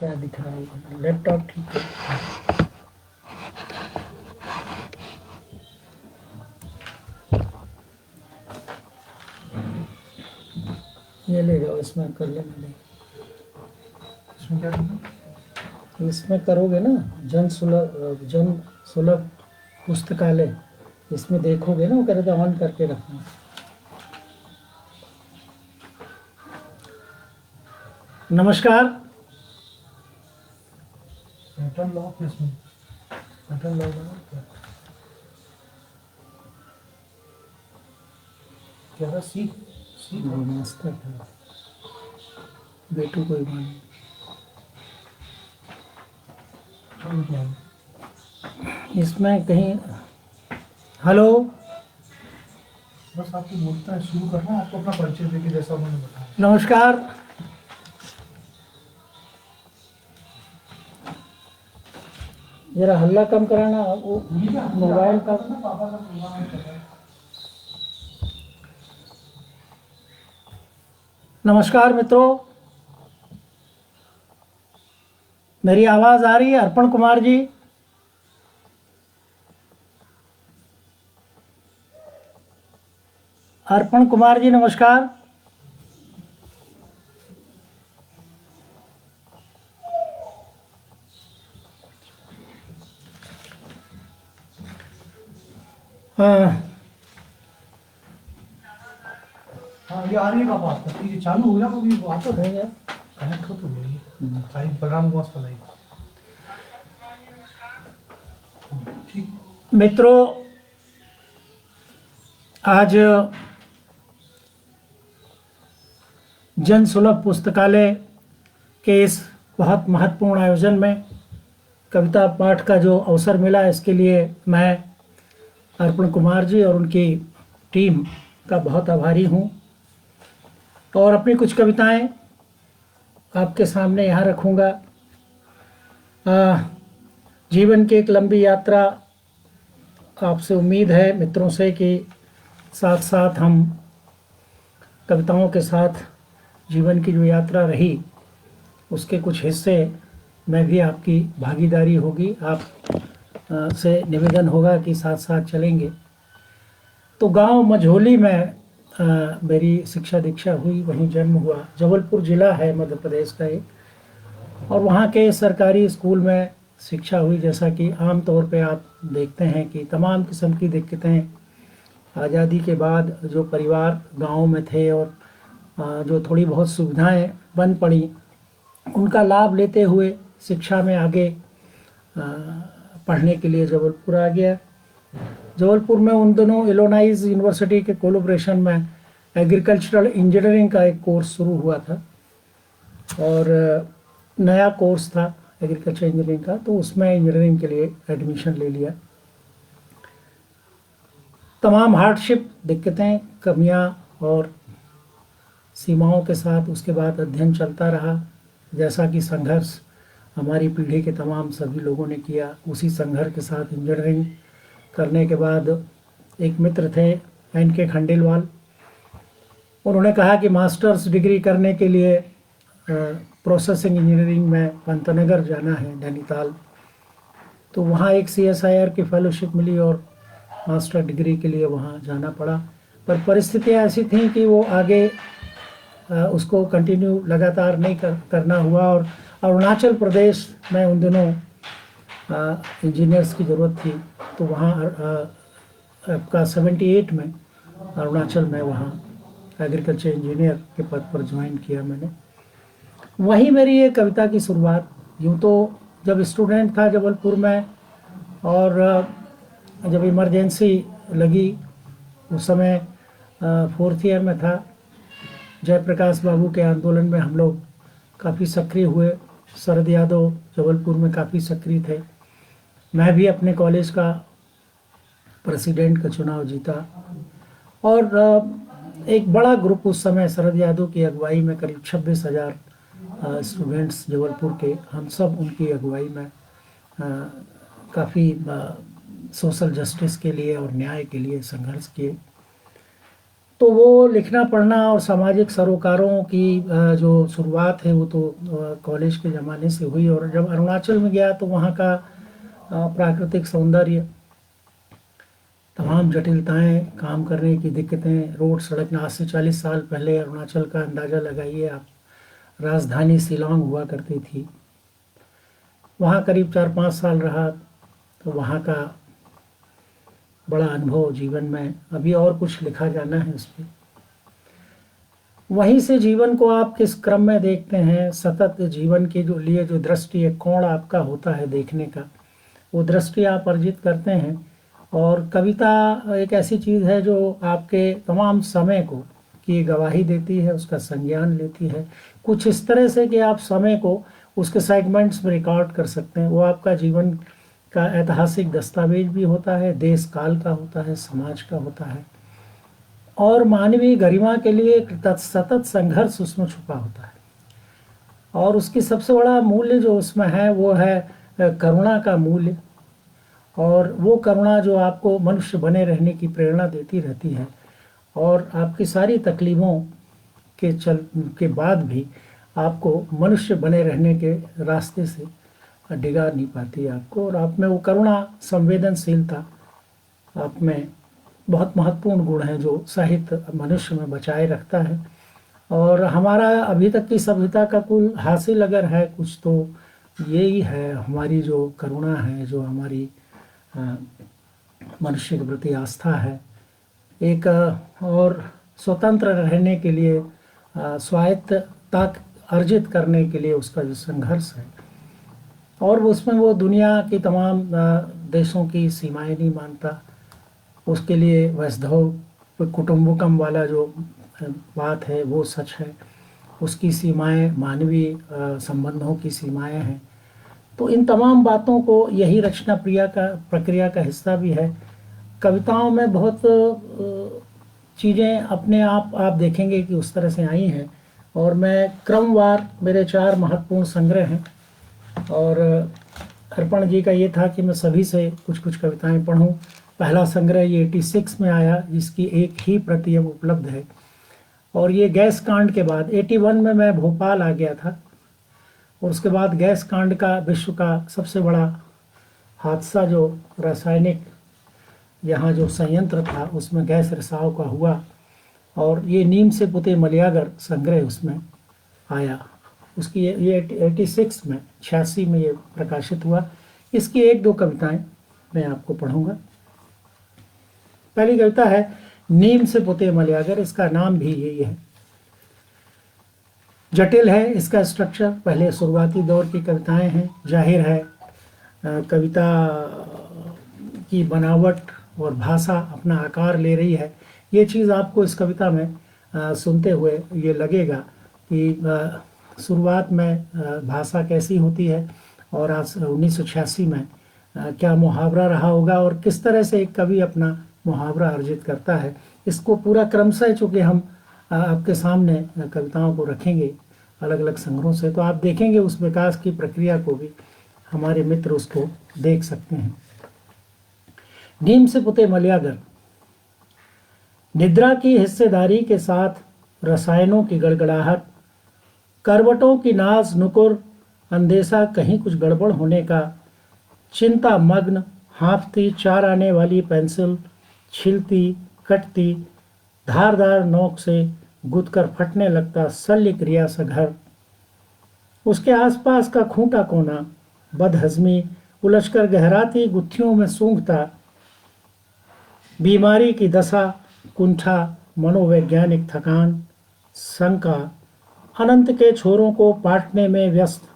क्या दिख रहा है? लैपटॉप ठीक है। ये ले जाओ, इसमें कर लेना। इसमें क्या करना? इसमें करोगे ना, जन सुलभ पुस्तकालय, इसमें देखोगे ना, वो कह रहे थे ऑन करके रखना। नमस्कार। पैटर्न लॉक है इसमें, पैटर्न लॉक है क्या? क्या था? सी सी मास्टर था बेटू, कोई बात नहीं। इसमें कहीं हेलो, बस आपको बोलता है शुरू करना, आपको अपना परिचय देके जैसा उन्होंने बताया। नमस्कार। जरा हल्ला कम कराना, वो मोबाइल का। पापा का प्रोग्राम कर रहा है। नमस्कार मित्रों, मेरी आवाज आ रही है? अर्पण कुमार जी, अर्पण कुमार जी नमस्कार। हाँ, हाँ ये आ रही है पापा आपका, ठीक है चालू हो गया, क्योंकि वो आता हो है गया। कनेक्ट हो तो गई साइड प्रोग्राम को वास्ता नहीं। ठीक। मित्रों, आज जन सुलभ पुस्तकालय के इस बहुत महत्वपूर्ण आयोजन में कविता पाठ का जो अवसर मिला, इसके लिए मैं अर्पण कुमार जी और उनकी टीम का बहुत आभारी हूँ। और अपनी कुछ कविताएं आपके सामने यहाँ रखूँगा। जीवन की एक लंबी यात्रा, आपसे उम्मीद है मित्रों से कि साथ साथ हम कविताओं के साथ जीवन की जो यात्रा रही उसके कुछ हिस्से में भी आपकी भागीदारी होगी। आप से निवेदन होगा कि साथ साथ चलेंगे। तो गांव मझोली में मेरी शिक्षा दीक्षा हुई, वहीं जन्म हुआ। जबलपुर ज़िला है मध्य प्रदेश का एक, और वहाँ के सरकारी स्कूल में शिक्षा हुई। जैसा कि आम तौर पे आप देखते हैं कि तमाम किस्म की दिक्कतें आज़ादी के बाद जो परिवार गाँव में थे और जो थोड़ी बहुत सुविधाएं बन पड़ी, उनका लाभ लेते हुए शिक्षा में आगे पढ़ने के लिए जबलपुर आ गया। जबलपुर में उन दिनों इलोनाइज यूनिवर्सिटी के कोलैबोरेशन में एग्रीकल्चरल इंजीनियरिंग का एक कोर्स शुरू हुआ था, और नया कोर्स था एग्रीकल्चर इंजीनियरिंग का, तो उसमें इंजीनियरिंग के लिए एडमिशन ले लिया। तमाम हार्डशिप, दिक्कतें, कमियां और सीमाओं के साथ उसके बाद अध्ययन चलता रहा। जैसा कि संघर्ष हमारी पीढ़ी के तमाम सभी लोगों ने किया, उसी संघर्ष के साथ इंजीनियरिंग करने के बाद एक मित्र थे NK खंडेलवाल, उन्होंने कहा कि मास्टर्स डिग्री करने के लिए प्रोसेसिंग इंजीनियरिंग में पंतनगर जाना है, नैनीताल। तो वहाँ एक CSIR की फेलोशिप मिली और मास्टर डिग्री के लिए वहाँ जाना पड़ा। पर परिस्थितियाँ ऐसी थीं कि वो आगे उसको कंटिन्यू लगातार नहीं करना हुआ, और अरुणाचल प्रदेश में उन दिनों इंजीनियर्स की ज़रूरत थी। तो वहाँ आपका 78 में अरुणाचल में वहाँ एग्रीकल्चर इंजीनियर के पद पर ज्वाइन किया मैंने। वहीं मेरी ये कविता की शुरुआत। यूँ तो जब स्टूडेंट था जबलपुर में, और जब इमरजेंसी लगी उस समय 4th ईयर में था, जयप्रकाश बाबू के आंदोलन में हम लोग काफ़ी सक्रिय हुए। शरद यादव जबलपुर में काफ़ी सक्रिय थे। मैं भी अपने कॉलेज का प्रेसिडेंट का चुनाव जीता, और एक बड़ा ग्रुप उस समय शरद यादव की अगुवाई में, करीब 26,000 स्टूडेंट्स जबलपुर के, हम सब उनकी अगुवाई में काफ़ी सोशल जस्टिस के लिए और न्याय के लिए संघर्ष किए। तो वो लिखना पढ़ना और सामाजिक सरोकारों की जो शुरुआत है वो तो कॉलेज के ज़माने से हुई। और जब अरुणाचल में गया तो वहाँ का प्राकृतिक सौंदर्य, तमाम जटिलताएं, काम करने की दिक्कतें, रोड सड़क न, आज से 40 साल पहले अरुणाचल का अंदाज़ा लगाइए आप। राजधानी शिलांग हुआ करती थी, वहाँ करीब 4-5 साल रहा, तो वहाँ का बड़ा अनुभव जीवन में, अभी और कुछ लिखा जाना है उस पर। वहीं से जीवन को आप किस क्रम में देखते हैं, सतत जीवन के जो लिए जो दृष्टि, एक कोण आपका होता है देखने का, वो दृष्टि आप अर्जित करते हैं। और कविता एक ऐसी चीज़ है जो आपके तमाम समय को की गवाही देती है, उसका संज्ञान लेती है, कुछ इस तरह से कि आप समय को उसके सेगमेंट्स में रिकॉर्ड कर सकते हैं। वो आपका जीवन का ऐतिहासिक दस्तावेज भी होता है, देश काल का होता है, समाज का होता है, और मानवीय गरिमा के लिए एक सतत संघर्ष उसमें छुपा होता है। और उसकी सबसे बड़ा मूल्य जो उसमें है वो है करुणा का मूल्य। और वो करुणा जो आपको मनुष्य बने रहने की प्रेरणा देती रहती है, और आपकी सारी तकलीफ़ों के बाद भी आपको मनुष्य बने रहने के रास्ते से डिगा नहीं पाती आपको। और आप में वो करुणा, संवेदनशीलता आप में बहुत महत्वपूर्ण गुण है जो साहित्य मनुष्य में बचाए रखता है। और हमारा अभी तक की सभ्यता का कुल हासिल अगर है कुछ, तो यही है हमारी जो करुणा है, जो हमारी मनुष्य के प्रति आस्था है, एक और स्वतंत्र रहने के लिए, स्वायत्तता अर्जित करने के लिए उसका जो संघर्ष है। और उसमें वो दुनिया की तमाम देशों की सीमाएं नहीं मानता, उसके लिए वैष्णव कुटुम्बकम वाला जो बात है वो सच है, उसकी सीमाएं मानवीय संबंधों की सीमाएं हैं। तो इन तमाम बातों को, यही रचना प्रक्रिया का हिस्सा भी है। कविताओं में बहुत चीज़ें अपने आप देखेंगे कि उस तरह से आई हैं। और मैं क्रमवार, मेरे 4 महत्वपूर्ण संग्रह हैं, और अर्पण जी का ये था कि मैं सभी से कुछ कुछ कविताएं पढ़ूं। पहला संग्रह ये 86 में आया, जिसकी एक ही प्रति अब उपलब्ध है। और ये गैस कांड के बाद 81 में मैं भोपाल आ गया था, और उसके बाद गैस कांड का, विश्व का सबसे बड़ा हादसा जो रासायनिक यहाँ जो संयंत्र था उसमें गैस रिसाव का हुआ, और ये नीम से पुते मलियागर संग्रह उसमें आया। उसकी ये 86 में, 86 में ये प्रकाशित हुआ। इसकी 1-2 कविताएं मैं आपको पढ़ूंगा। पहली कविता है नीम से पुते मलियागर, इसका नाम भी यही है। जटिल है इसका स्ट्रक्चर, पहले शुरुआती दौर की कविताएं हैं, जाहिर है कविता की बनावट और भाषा अपना आकार ले रही है। ये चीज़ आपको इस कविता में सुनते हुए ये लगेगा कि शुरुआत में भाषा कैसी होती है, और आज 1986 में क्या मुहावरा रहा होगा, और किस तरह से एक कवि अपना मुहावरा अर्जित करता है। इसको पूरा क्रमशः, चूँकि हम आपके सामने कविताओं को रखेंगे अलग अलग संग्रहों से, तो आप देखेंगे उस विकास की प्रक्रिया को भी, हमारे मित्र उसको देख सकते हैं। नीम से पुते मलियागर। निद्रा की हिस्सेदारी के साथ रसायनों की गड़गड़ाहट, करवटों की नाज नुकुर, अंदेशा कहीं कुछ गड़बड़ होने का, चिंता मग्न हाँफती 4 आने वाली पेंसिल, छिलती कटती धारदार नोक से गुदकर फटने लगता शल्य क्रिया सा घर, उसके आसपास का खूंटा कोना बदहजमी उलझकर गहराती गुत्थियों में सूंघता, बीमारी की दशा, कुंठा, मनोवैज्ञानिक थकान, शंका, अनंत के छोरों को पाटने में व्यस्त,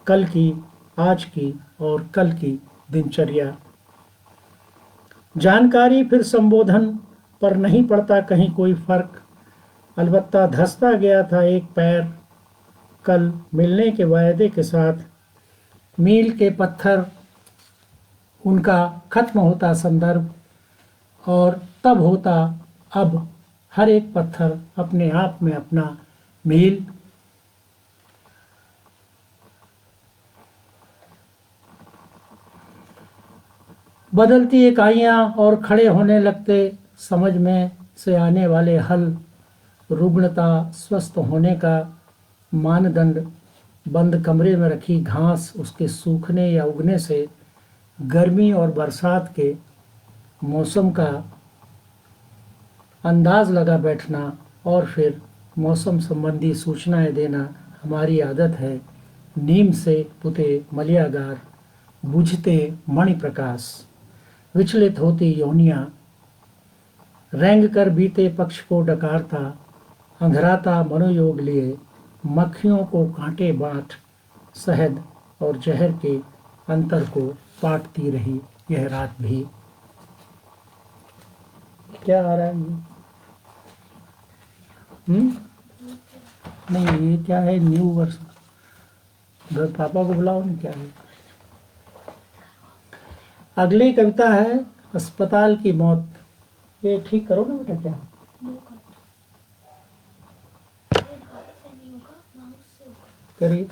कल की, आज की और कल की दिनचर्या। जानकारी फिर संबोधन पर नहीं पड़ता कहीं कोई फर्क, अलबत्ता धंसता गया था एक पैर, कल मिलने के वायदे के साथ, मील के पत्थर उनका खत्म होता संदर्भ, और तब होता अब हर एक पत्थर अपने आप में अपना मील। बदलती इकाइयाँ और खड़े होने लगते समझ में से आने वाले हल, रुग्णता, स्वस्थ होने का मानदंड, बंद कमरे में रखी घास उसके सूखने या उगने से, गर्मी और बरसात के मौसम का अंदाज लगा बैठना और फिर मौसम संबंधी सूचनाएं देना हमारी आदत है। नीम से पुते मलियागार, बुझते मणि प्रकाश, विचलित होती योनियां, रेंग कर बीते पक्ष को डकारता, अंधराता मनोयोग लिए, मक्खियों को कांटे बांट, शहद और जहर के अंतर को पाटती रही यह रात भी। क्या आ रहा है ये? नहीं, ये क्या है? New version. घर पापा को बुलाओ ना, क्या है? अगली कविता है अस्पताल की मौत। ये ठीक करो ना बेटा, क्या करिए।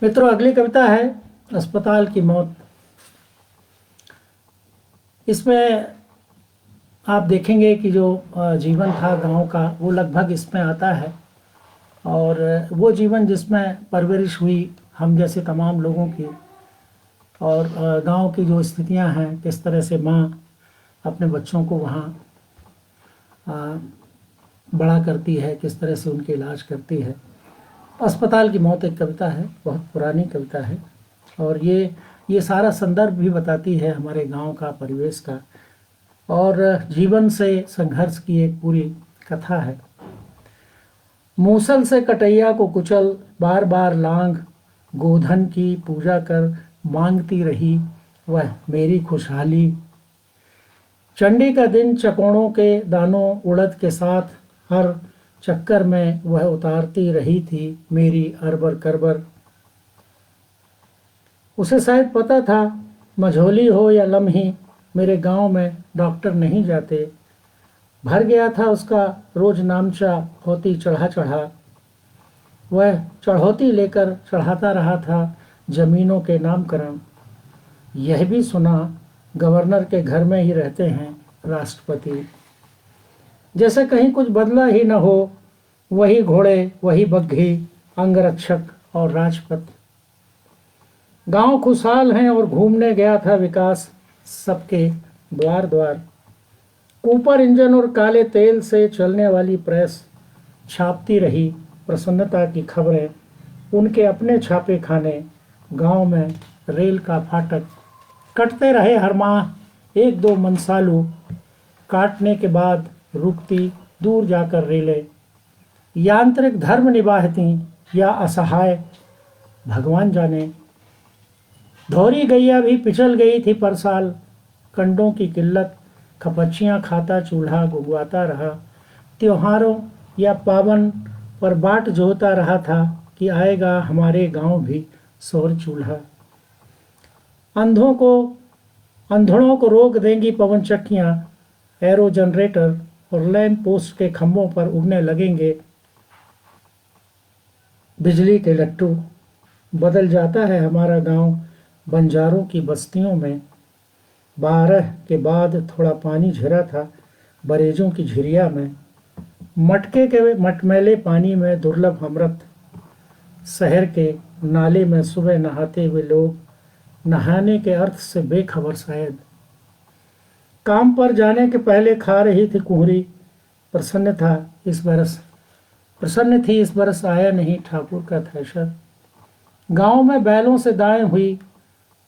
मित्रों, अगली कविता है अस्पताल की मौत। इसमें आप देखेंगे कि जो जीवन था गांव का वो लगभग इसमें आता है, और वो जीवन जिसमें परवरिश हुई हम जैसे तमाम लोगों की, और गांव की जो स्थितियां हैं, किस तरह से माँ अपने बच्चों को वहाँ बड़ा करती है, किस तरह से उनके इलाज करती है। अस्पताल की मौत एक कविता है, बहुत पुरानी कविता है, और ये सारा संदर्भ भी बताती है हमारे गांव का, परिवेश का, और जीवन से संघर्ष की एक पूरी कथा है। मूसल से कटैया को कुचल, बार बार लांग, गोधन की पूजा कर मांगती रही वह मेरी खुशहाली। चंडी का दिन चकोड़ों के दानों उड़द के साथ, हर चक्कर में वह उतारती रही थी मेरी अरबर करबर। उसे शायद पता था मझोली हो या लम्ही, मेरे गांव में डॉक्टर नहीं जाते। भर गया था उसका रोज नामचा होती चढ़ा चढ़ा, वह चढ़ौती लेकर चढ़ाता रहा था जमीनों के नामकरण। यह भी सुना गवर्नर के घर में ही रहते हैं राष्ट्रपति, जैसे कहीं कुछ बदला ही न हो, वही घोड़े, वही बग्घी, अंगरक्षक और राजपथ। गांव खुशहाल हैं और घूमने गया था विकास सबके द्वार द्वार। ऊपर इंजन और काले तेल से चलने वाली प्रेस छापती रही प्रसन्नता की खबरें। उनके अपने छापे खाने, गांव में रेल का फाटक, कटते रहे हर माह एक दो मनसालू, काटने के बाद रुकती दूर जाकर रेलें। यांत्रिक धर्म निभाती या असहाय भगवान जाने। धोरी गैया भी पिछल गई थी पर साल, कंडों की किल्लत, खपच्चियाँ खाता चूल्हा गुगवाता रहा। त्योहारों या पावन पर बाट जोहता रहा था कि आएगा हमारे गांव भी सौर चूल्हा। अंधड़ों को रोक देंगी पवन चक्कियाँ, एरो जनरेटर और लैंप पोस्ट के खंभों पर उगने लगेंगे बिजली के लट्टू। बदल जाता है हमारा गांव बंजारों की बस्तियों में। 12 के बाद थोड़ा पानी झरा था बरेजों की झिरिया में। मटके के मटमैले पानी में दुर्लभ अमृत। शहर के नाले में सुबह नहाते हुए लोग, नहाने के अर्थ से बेखबर शायद। काम पर जाने के पहले खा रही थी कुहरी। प्रसन्न थी इस बरस आया नहीं ठाकुर का थ्रेशर। गांव में बैलों से दाएं हुई,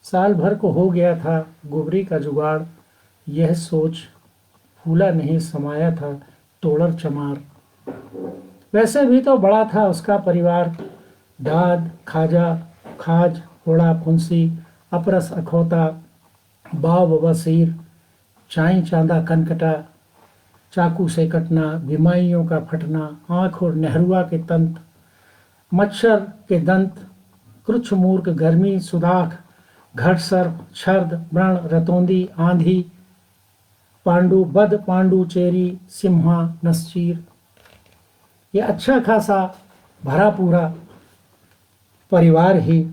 साल भर को हो गया था गोबरी का जुगाड़। यह सोच फूला नहीं समाया था तोड़र चमार। वैसे भी तो बड़ा था उसका परिवार। दाद, खाजा, खाज, होड़ा, फुंसी, अपरस, अखौता, बाव बसीर, चाई चांदा कनकटा, चाकू से कटना, बीमारियों का फटना, आँख और नेहरुआ के तंत, मच्छर के दंत, कृच्छ मूर्ख गर्मी सुदाख, घट सर्प छर्द व्रण रतौंदी आंधी पांडु बद पांडु चेरी सिम्हा नस्चीर। ये अच्छा खासा भरा पूरा परिवार ही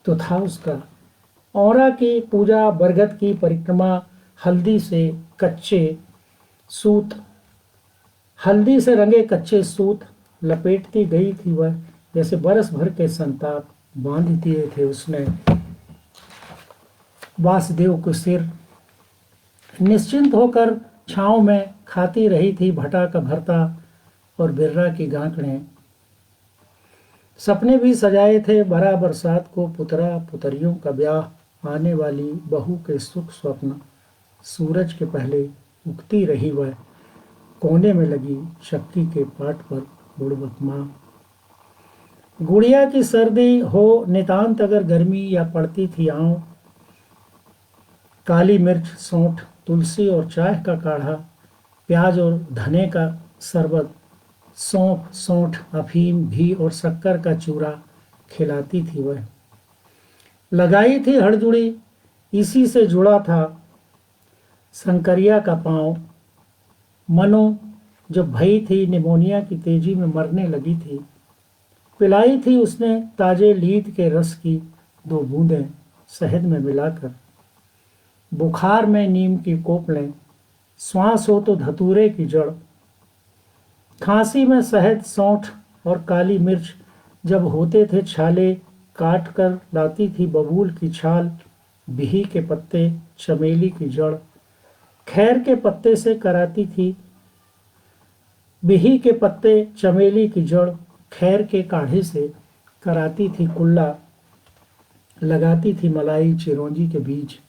तो था उसका। औरा की पूजा, बरगद की परिक्रमा, हल्दी से कच्चे सूत, हल्दी से रंगे कच्चे सूत लपेटती गई थी वह, जैसे बरस भर के संताप बांध दिए थे उसने वासुदेव को सिर। निश्चिंत होकर छांव में खाती रही थी भटा का भरता और बिर्रा की गांकड़ें। सपने भी सजाए थे भरा बरसात को, पुतरा पुतरियों का ब्याह, आने वाली बहू के सुख स्वप्न। सूरज के पहले उगती रही वह, कोने में लगी चक्की के पाट पर बुड़बक माँ। गुड़िया की सर्दी हो नितांत अगर गर्मी या पड़ती थी आँव, काली मिर्च सौंठ तुलसी और चाय का काढ़ा, प्याज और धने का शरबत, सौंफ सौंठ अफीम घी और शक्कर का चूरा खिलाती थी वह। लगाई थी हड़जुड़ी, इसी से जुड़ा था शंकरिया का पांव। मनो जब भई थी निमोनिया की तेजी में मरने लगी थी, पिलाई थी उसने ताजे लीद के रस की 2 बूंदें शहद में मिलाकर। बुखार में नीम की कोपलें, श्वास हो तो धतूरे की जड़, खांसी में शहद सौंठ और काली मिर्च जब होते थे छाले, काट कर लाती थी बबूल की छाल, बिही के पत्ते चमेली की जड़, खैर के पत्ते से कराती थी, बिही के पत्ते चमेली की जड़, खैर के काढ़े से कराती थी कुल्ला, लगाती थी मलाई चिरौंजी के बीज।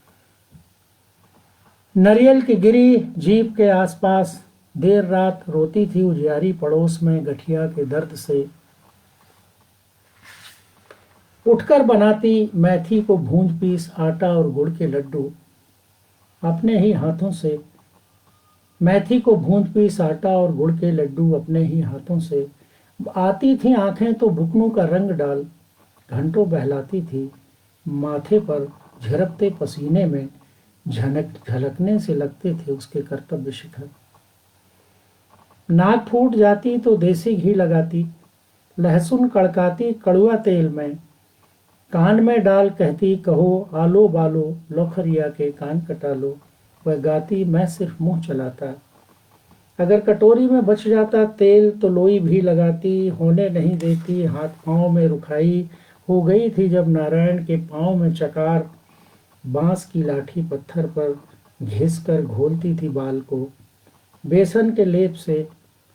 नरियल की गिरी जीभ के आसपास देर रात रोती थी उजियारी पड़ोस में गठिया के दर्द से। उठकर बनाती मैथी को भूंज पीस आटा और गुड़ के लड्डू अपने ही हाथों से, मैथी को भूंज पीस आटा और गुड़ के लड्डू अपने ही हाथों से। आती थी आंखें तो भुकनों का रंग डाल, घंटों बहलाती थी माथे पर झरकते पसीने में, झलकने से लगते थे उसके कर्तव्य शिखर। नाक फूट जाती तो देसी घी लगाती, लहसुन कड़काती कड़ुआ तेल में, कान में डाल कहती कहो आलो बालो लोखरिया के कान कटा लो। वह गाती मैं सिर्फ मुंह चलाता, अगर कटोरी में बच जाता तेल तो लोई भी लगाती, होने नहीं देती हाथ पांव में रुखाई हो गई थी जब नारायण के पांव में चकार। बांस की लाठी पत्थर पर घिस कर घोलती थी बाल को, बेसन के लेप से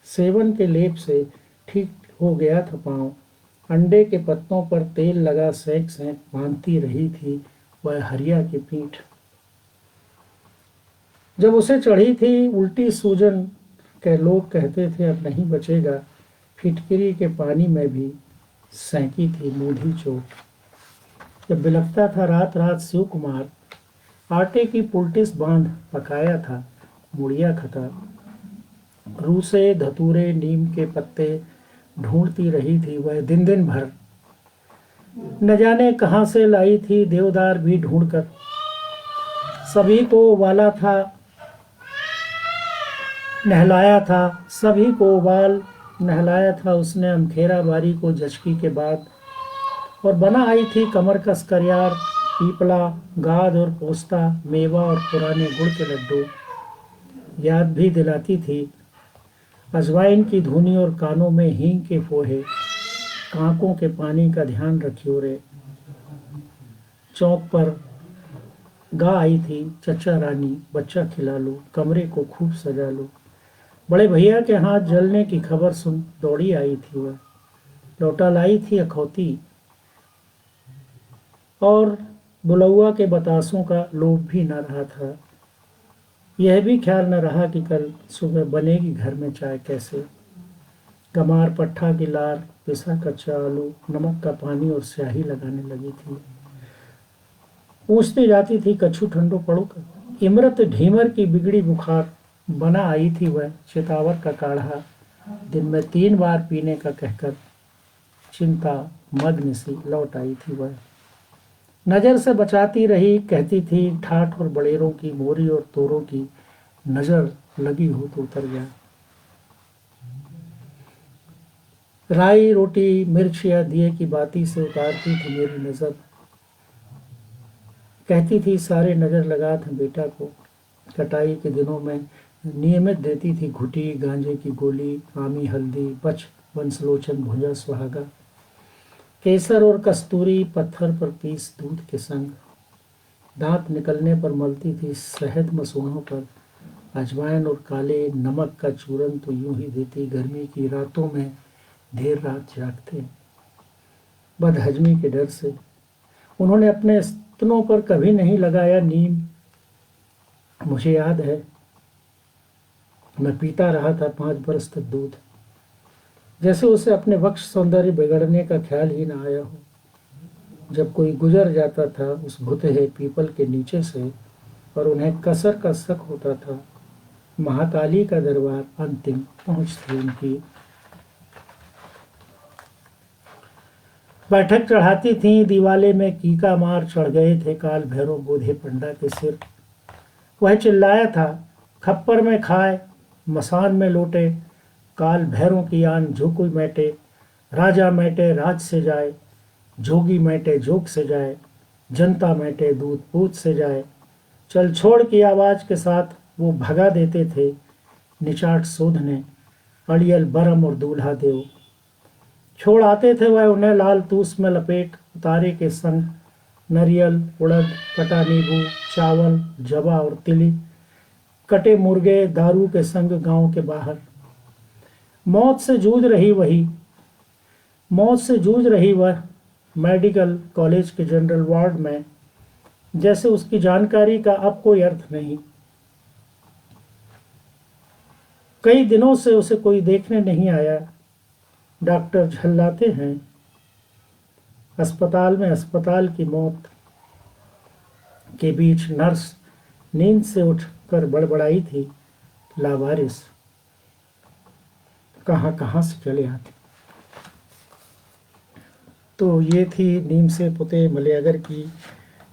सेवन के लेप से ठीक हो गया था पांव। अंडे के पत्तों पर तेल लगा सेंक सेंक बांधती रही थी वह हरिया की पीठ। जब उसे चढ़ी थी उल्टी सूजन के लोग कहते थे अब नहीं बचेगा, फिटकिरी के पानी में भी सेंकी थी मूढ़ी चोट। जब बिलखता था रात रात शिव कुमार, आटे की पुलटिस बांध पकाया था मुड़िया खता। रूसे धतूरे नीम के पत्ते ढूंढती रही थी वह दिन दिन भर, न जाने कहां से लाई थी देवदार भी ढूंढकर। सभी को वाला था नहलाया था, सभी को उबाल नहलाया था उसने अमखेरा बारी को जचकी के बाद। और बना आई थी कमर कस कर यार, पीपला गाद और पोस्ता, मेवा और पुराने गुड़ के लड्डू। याद भी दिलाती थी अजवाइन की धुनी और कानों में हींग के फोहे, कांकों के पानी का ध्यान रखियो रे। चौक पर गा आई थी चचा रानी बच्चा खिला लो, कमरे को खूब सजा लो। बड़े भैया के हाथ जलने की खबर सुन दौड़ी आई थी वह, लौटा लाई थी अखौती और बुलौआ के बतासों का लोभ भी न रहा था। यह भी ख्याल न रहा कि कल सुबह बनेगी घर में चाय कैसे। गमार पट्ठा की लार, पिसा कच्चा आलू, नमक का पानी और स्याही लगाने लगी थी। पूछती जाती थी कछू ठंडो पड़ो का। इमरत ढीमर की बिगड़ी बुखार, बना आई थी वह चितावर का काढ़ा, दिन में 3 बार पीने का कहकर चिंता मग्न सी लौट आई थी वह। नज़र से बचाती रही, कहती थी ठाठ और बड़ेरों की, मोरी और तोरों की नज़र लगी हो तो उतर गया। राई रोटी मिर्च या दिए की बाती से उतारती थी मेरी नज़र, कहती थी सारे नज़र लगा थे बेटा को। कटाई के दिनों में नियमित देती थी घुटी, गांजे की गोली, आमी हल्दी, बच वंशलोचन भुजा सुहागा, केसर और कस्तूरी पत्थर पर पीस दूध के संग। दांत निकलने पर मलती थी शहद मसूड़ों पर, अजवाइन और काले नमक का चूरन तो यूं ही देती, गर्मी की रातों में देर रात जागते बदहजमी के डर से। उन्होंने अपने स्तनों पर कभी नहीं लगाया नीम। मुझे याद है मैं पीता रहा था 5 बरस तक दूध, जैसे उसे अपने वक्ष सौंदर्य बिगड़ने का ख्याल ही ना आया हो। जब कोई गुजर जाता था उस भुतहे पीपल के नीचे से और उन्हें कसर का शक होता था, महाकाली का दरबार अंतिम पहुंच थी उनकी। बैठक चढ़ाती थी दीवाले में, कीका मार चढ़ गए थे काल भैरव बोधे पंडा के सिर। वह चिल्लाया था खप्पर में खाए मसान में लौटे, काल भैरों की आन जो कोई मैटे, राजा मैटे राज से जाए, जोगी मैटे जोग से जाए, जनता मैटे दूध पूत से जाए। चल छोड़ की आवाज के साथ वो भगा देते थे निचाट शोधने, अड़ियल बरम और दूल्हा देव। छोड़ आते थे वह उन्हें लाल तूस में लपेट, उतारे के संग नरियल, उड़द, कटा नींबू, चावल, जवा और तिली, कटे मुर्गे दारू के संग गांव के बाहर। मौत से जूझ रही वह मेडिकल कॉलेज के जनरल वार्ड में, जैसे उसकी जानकारी का अब कोई अर्थ नहीं। कई दिनों से उसे कोई देखने नहीं आया। डॉक्टर झल्लाते हैं अस्पताल में, अस्पताल की मौत के बीच नर्स नींद से उठकर बड़बड़ाई थी, लावारिस कहाँ कहाँ से चले आते। तो ये थी नीम से पुते मलयागर की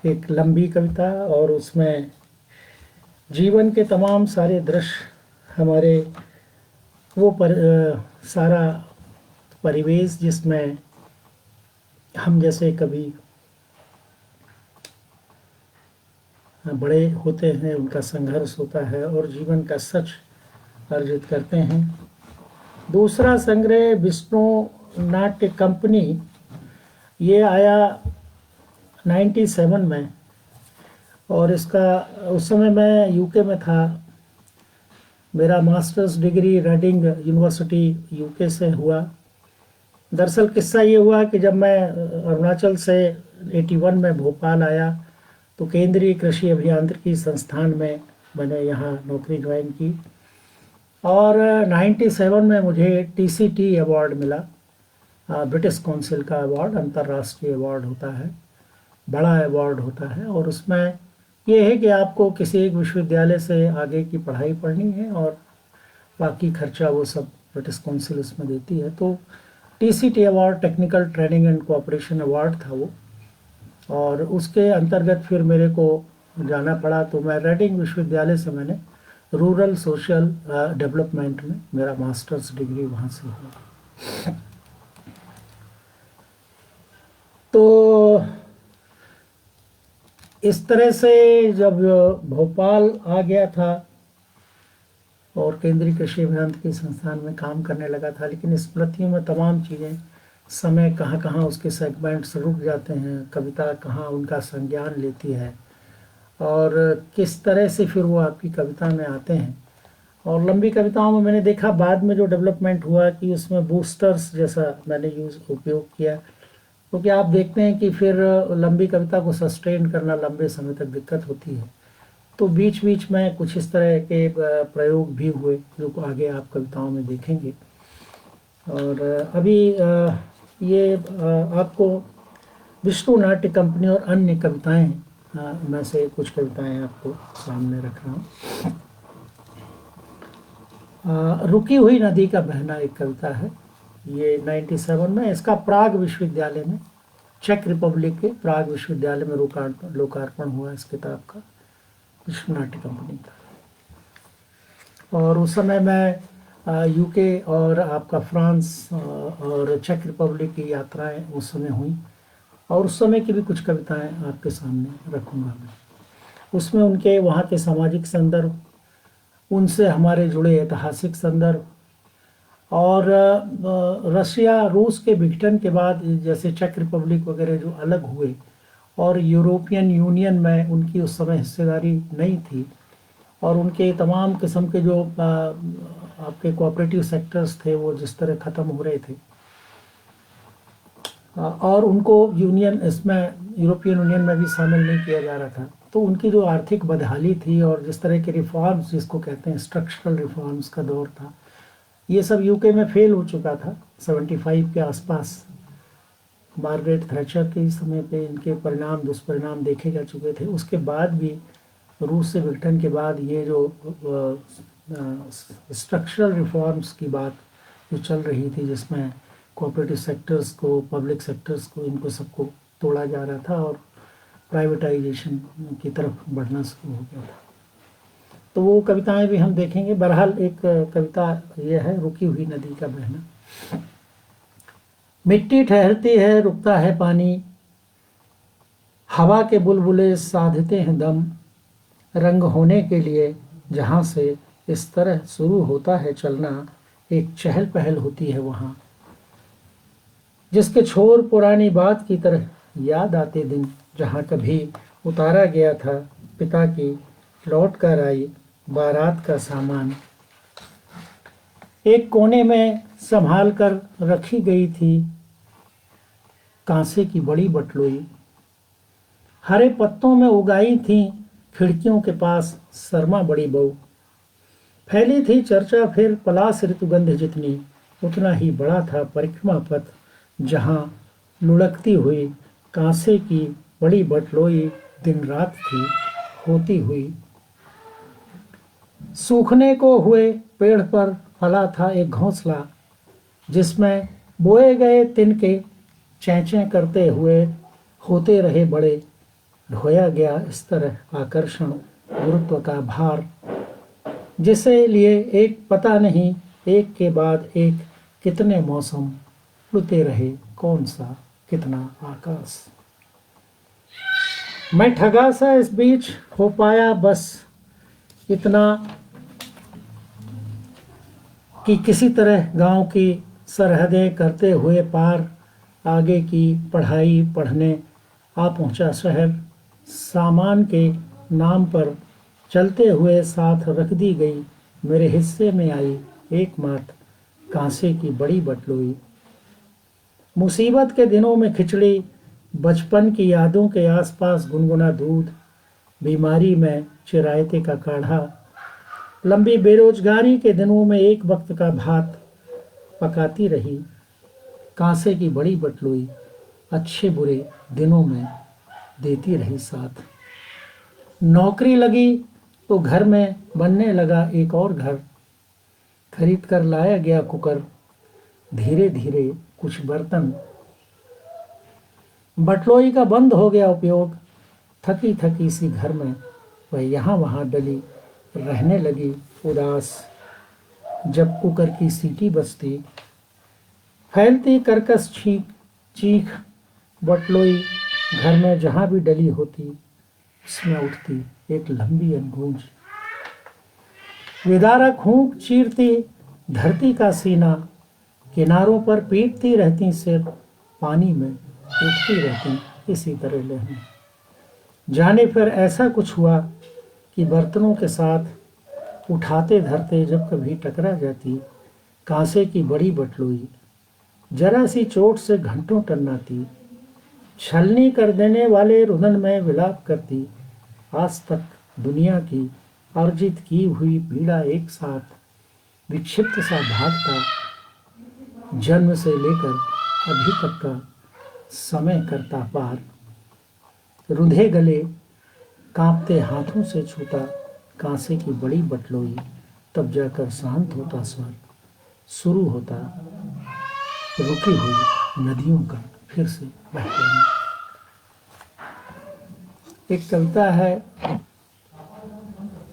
एक लंबी कविता, और उसमें जीवन के तमाम सारे दृश्य, हमारे वो सारा परिवेश जिसमें हम जैसे कभी बड़े होते हैं, उनका संघर्ष होता है और जीवन का सच अर्जित करते हैं। दूसरा संग्रह विष्णु नाट्य कंपनी, ये आया 97 में, और इसका उस समय मैं यूके में था। मेरा masters degree Reading University UK से हुआ। दरअसल किस्सा ये हुआ कि जब मैं अरुणाचल से 81 में भोपाल आया तो केंद्रीय कृषि अभियांत्रिकी संस्थान में मैंने यहाँ नौकरी ज्वाइन की, और 97 में मुझे TCT अवार्ड मिला, ब्रिटिश काउंसिल का अवार्ड, अंतर्राष्ट्रीय अवार्ड होता है, बड़ा अवार्ड होता है। और उसमें ये है कि आपको किसी एक विश्वविद्यालय से आगे की पढ़ाई पढ़नी है और बाकी खर्चा वो सब ब्रिटिश काउंसिल उसमें देती है। तो TCT award, technical training and cooperation award था वो, और उसके अंतर्गत फिर मेरे को जाना पड़ा। तो मैं रेडिंग विश्वविद्यालय से मैंने रूरल सोशल डेवलपमेंट में मेरा मास्टर्स डिग्री वहाँ से हुआ। तो इस तरह से जब भोपाल आ गया था और केंद्रीय कृषि अभियांत्रिकी संस्थान में काम करने लगा था, लेकिन स्मृतियों में तमाम चीज़ें, समय कहाँ कहाँ उसके सेगमेंट्स रुक जाते हैं, कविता कहाँ उनका संज्ञान लेती है, और किस तरह से फिर वो आपकी कविता में आते हैं। और लंबी कविताओं में मैंने देखा बाद में जो डेवलपमेंट हुआ कि उसमें बूस्टर्स जैसा मैंने उपयोग किया, क्योंकि आप देखते हैं कि फिर लंबी कविता को सस्टेन करना लंबे समय तक दिक्कत होती है। तो बीच बीच में कुछ इस तरह के प्रयोग भी हुए जो आगे आप कविताओं में देखेंगे। और अभी ये आपको विष्णु नाट्य कंपनी और अन्य कविताएं में से कुछ कविताएं आपको सामने रख रहा हूँ। रुकी हुई नदी का बहना एक कविता है, ये 97 में, इसका प्राग विश्वविद्यालय में चेक रिपब्लिक के प्राग विश्वविद्यालय में लोकार्पण हुआ इस किताब का, कृष्ण नाट्य कंपनी का। और उस समय मैं यूके और आपका फ्रांस और चेक रिपब्लिक की यात्राएं उस समय हुई, और उस समय की भी कुछ कविताएं आपके सामने रखूंगा मैं। उसमें उनके वहाँ के सामाजिक संदर्भ, उनसे हमारे जुड़े ऐतिहासिक संदर्भ, और रशिया रूस के विघटन के बाद जैसे चेक रिपब्लिक वगैरह जो अलग हुए और यूरोपियन यूनियन में उनकी उस समय हिस्सेदारी नहीं थी, और उनके तमाम किस्म के जो आपके कोऑपरेटिव सेक्टर्स थे वो जिस तरह ख़त्म हो रहे थे, और उनको यूनियन इसमें यूरोपियन यूनियन में भी शामिल नहीं किया जा रहा था, तो उनकी जो आर्थिक बदहाली थी और जिस तरह के रिफॉर्म्स जिसको कहते हैं स्ट्रक्चरल रिफॉर्म्स का दौर था, ये सब यूके में फेल हो चुका था 75 के आसपास। मार्गरेट थैचर के समय पे इनके परिणाम दुष्परिणाम देखे जा चुके थे। उसके बाद भी रूस से विघटन के बाद ये जो स्ट्रक्चरल रिफॉर्म्स की बात जो चल रही थी, जिसमें कोऑपरेटिव सेक्टर्स को, पब्लिक सेक्टर्स को, इनको सबको तोड़ा जा रहा था और प्राइवेटाइजेशन की तरफ बढ़ना शुरू हो गया था, तो वो कविताएं भी हम देखेंगे। बहरहाल एक कविता ये है, रुकी हुई नदी का बहना। मिट्टी ठहरती है, रुकता है पानी, हवा के बुलबुले साधते हैं दम, रंग होने के लिए जहाँ से इस तरह शुरू होता है चलना, एक चहल पहल होती है वहाँ, जिसके छोर पुरानी बात की तरह याद आते दिन, जहाँ कभी उतारा गया था पिता की लौट कर आई बारात का सामान, एक कोने में संभाल कर रखी गई थी कांसे की बड़ी बटलोई, हरे पत्तों में उगाई थी खिड़कियों के पास शर्मा बड़ी बहू, फैली थी चर्चा फिर पलाश ऋतुगंध जितनी, उतना ही बड़ा था परिक्रमा पथ, जहाँ लुढ़कती हुई कांसे की बड़ी बटलोई दिन रात थी होती हुई। सूखने को हुए पेड़ पर फला था एक घोंसला, जिसमें बोए गए तिनके चैंचैं करते हुए होते रहे बड़े, ढोया गया इस तरह आकर्षण गुरुत्व का भार, जिसे लिए एक पता नहीं, एक के बाद एक कितने मौसम उड़ते रहे, कौन सा कितना आकाश। मैं ठगा सा इस बीच हो पाया बस इतना कि किसी तरह गांव की सरहदें करते हुए पार, आगे की पढ़ाई पढ़ने आ पहुंचा शहर, सामान के नाम पर चलते हुए साथ रख दी गई, मेरे हिस्से में आई एकमात्र कांसे की बड़ी बटलोई। मुसीबत के दिनों में खिचड़ी, बचपन की यादों के आसपास गुनगुना दूध, बीमारी में चिरायते का काढ़ा, लंबी बेरोजगारी के दिनों में एक वक्त का भात पकाती रही कांसे की बड़ी बटलोई, अच्छे बुरे दिनों में देती रही साथ। नौकरी लगी तो घर में बनने लगा एक और घर, खरीद कर लाया गया कुकर, धीरे धीरे कुछ बर्तन, बटलोई का बंद हो गया उपयोग, थकी थकी सी घर में वह यहाँ वहाँ डली रहने लगी उदास, जब कुकर की सीटी बजती, फैलती कर्कश चीख बटलोई घर में जहाँ भी डली होती, उसमें उठती एक लंबी अनगूंज, विदारक हूँ चीरती धरती का सीना, किनारों पर पीटती रहती सिर, पानी में उठती रहती इसी तरह लहरें। जाने फिर ऐसा कुछ हुआ कि बर्तनों के साथ उठाते धरते जब कभी टकरा जाती कांसे की बड़ी बटलोई, जरा सी चोट से घंटों टन्नाती, छलनी कर देने वाले रुदन में विलाप करती, आज तक दुनिया की अर्जित की हुई पीड़ा एक साथ विक्षिप्त सा भागता, जन्म से लेकर अभी तक का समय करता पार, रुधे गले कांपते हाथों से छूता कांसे की बड़ी बटलोई, तब जाकर शांत होता स्वर, शुरू होता रुकी हुई नदियों का फिर से बह गई। एक कविता है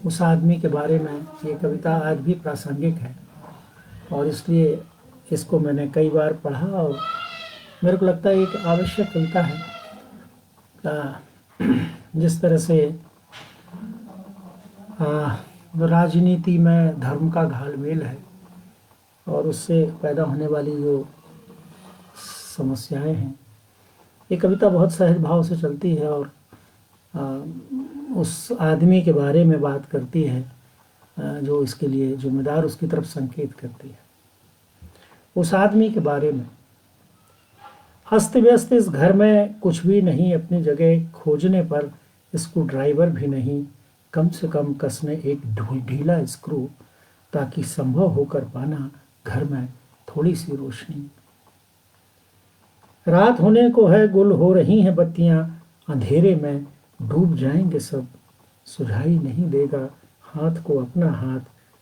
उस आदमी के बारे में। ये कविता आज भी प्रासंगिक है और इसलिए इसको मैंने कई बार पढ़ा और मेरे को लगता है एक आवश्यक कविता है। जिस तरह से राजनीति में धर्म का घालमेल है और उससे पैदा होने वाली जो समस्याएं हैं, ये कविता बहुत सहज भाव से चलती है और उस आदमी के बारे में बात करती है जो इसके लिए जिम्मेदार, उसकी तरफ संकेत करती है। उस आदमी के बारे में, अस्त व्यस्त इस घर में कुछ भी नहीं, अपनी जगह खोजने पर स्क्रू ड्राइवर भी नहीं, कम से कम कसने एक ढीला स्क्रू ताकि संभव होकर पाना घर में थोड़ी सी रोशनी। रात होने को है, गुल हो रही हैं बत्तियां, अंधेरे में डूब जाएंगे सब, सुझाई नहीं देगा हाथ को अपना हाथ,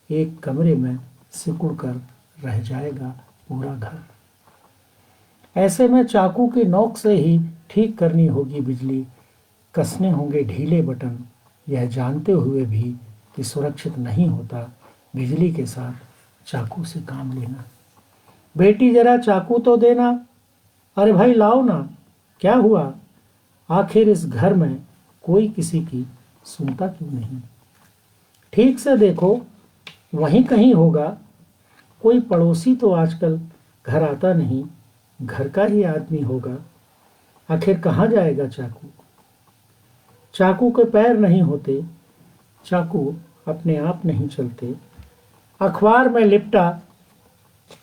एक कमरे में सिकुड़ कर रह जाएगा पूरा घर। ऐसे में चाकू की नोक से ही ठीक करनी होगी बिजली, कसने होंगे ढीले बटन, यह जानते हुए भी कि सुरक्षित नहीं होता बिजली के साथ चाकू से काम लेना। बेटी जरा चाकू तो देना, अरे भाई लाओ ना, क्या हुआ, आखिर इस घर में कोई किसी की सुनता क्यों नहीं। ठीक से देखो, वहीं कहीं होगा, कोई पड़ोसी तो आजकल घर आता नहीं, घर का ही आदमी होगा, आखिर कहाँ जाएगा चाकू। चाकू के पैर नहीं होते, चाकू अपने आप नहीं चलते। अखबार में लिपटा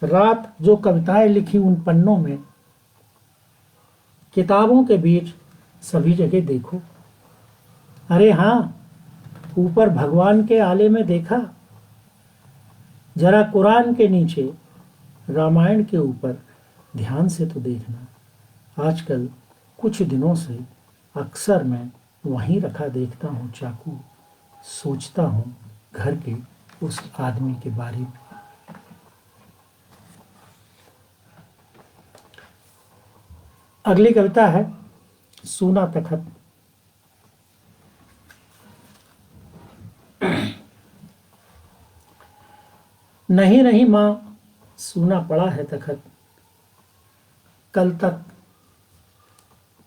रात जो कविताएं लिखी उन पन्नों में, किताबों के बीच सभी जगह देखो। अरे हाँ, ऊपर भगवान के आले में देखा, जरा कुरान के नीचे रामायण के ऊपर ध्यान से तो देखना। आजकल कुछ दिनों से अक्सर मैं वहीं रखा देखता हूँ चाकू, सोचता हूँ घर के उस आदमी के बारे में। अगली कविता है सूना तखत। नहीं नहीं माँ, सूना पड़ा है तखत, कल तक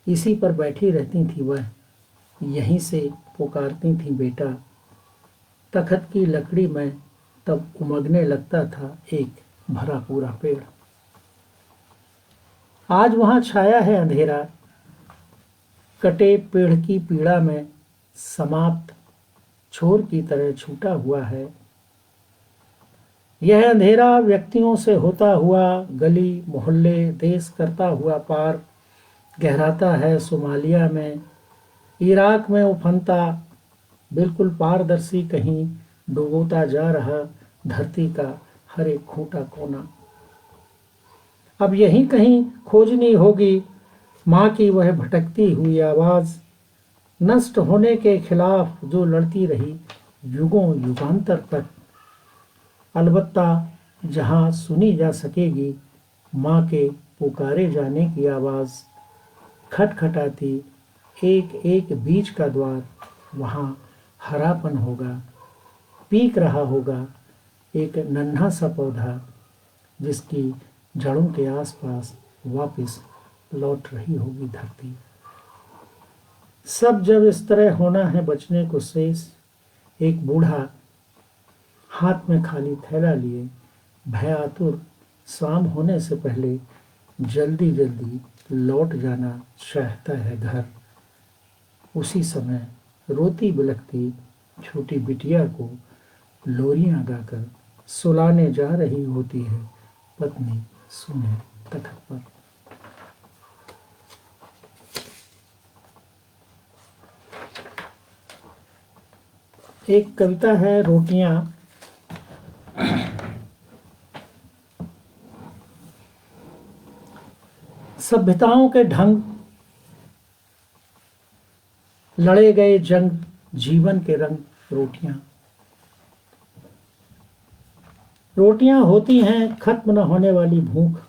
इसी पर बैठी रहती थी वह, यहीं से पुकारती थी बेटा। तखत की लकड़ी में तब उमगने लगता था एक भरा पूरा पेड़। आज वहां छाया है अंधेरा, कटे पेड़ की पीड़ा में समाप्त छोर की तरह छूटा हुआ है। यह अंधेरा व्यक्तियों से होता हुआ गली मोहल्ले देश करता हुआ पार गहराता है सोमालिया में, इराक में उफनता बिल्कुल पारदर्शी कहीं डुबोता जा रहा धरती का हर एक खूंटा कोना। अब यहीं कहीं खोजनी होगी माँ की वह भटकती हुई आवाज, नष्ट होने के खिलाफ जो लड़ती रही युगों युगांतर तक। अलबत्ता जहाँ सुनी जा सकेगी माँ के पुकारे जाने की आवाज़, खटखटाती एक एक बीज का द्वार, वहाँ हरापन होगा, पीक रहा होगा एक नन्हा सा पौधा जिसकी जड़ों के आसपास वापस लौट रही होगी धरती। सब जब इस तरह होना है बचने को शेष, एक बूढ़ा हाथ में खाली थैला लिए भयातुर शाम होने से पहले जल्दी जल्दी लौट जाना चाहता है घर। उसी समय रोती बिलखती छोटी बिटिया को लोरियां गाकर सुलाने जा रही होती है पत्नी सूने तखत पर। एक कविता है रोटियां। सभ्यताओं के ढंग, लड़े गए जंग, जीवन के रंग, रोटियां। रोटियां होती हैं खत्म न होने वाली भूख,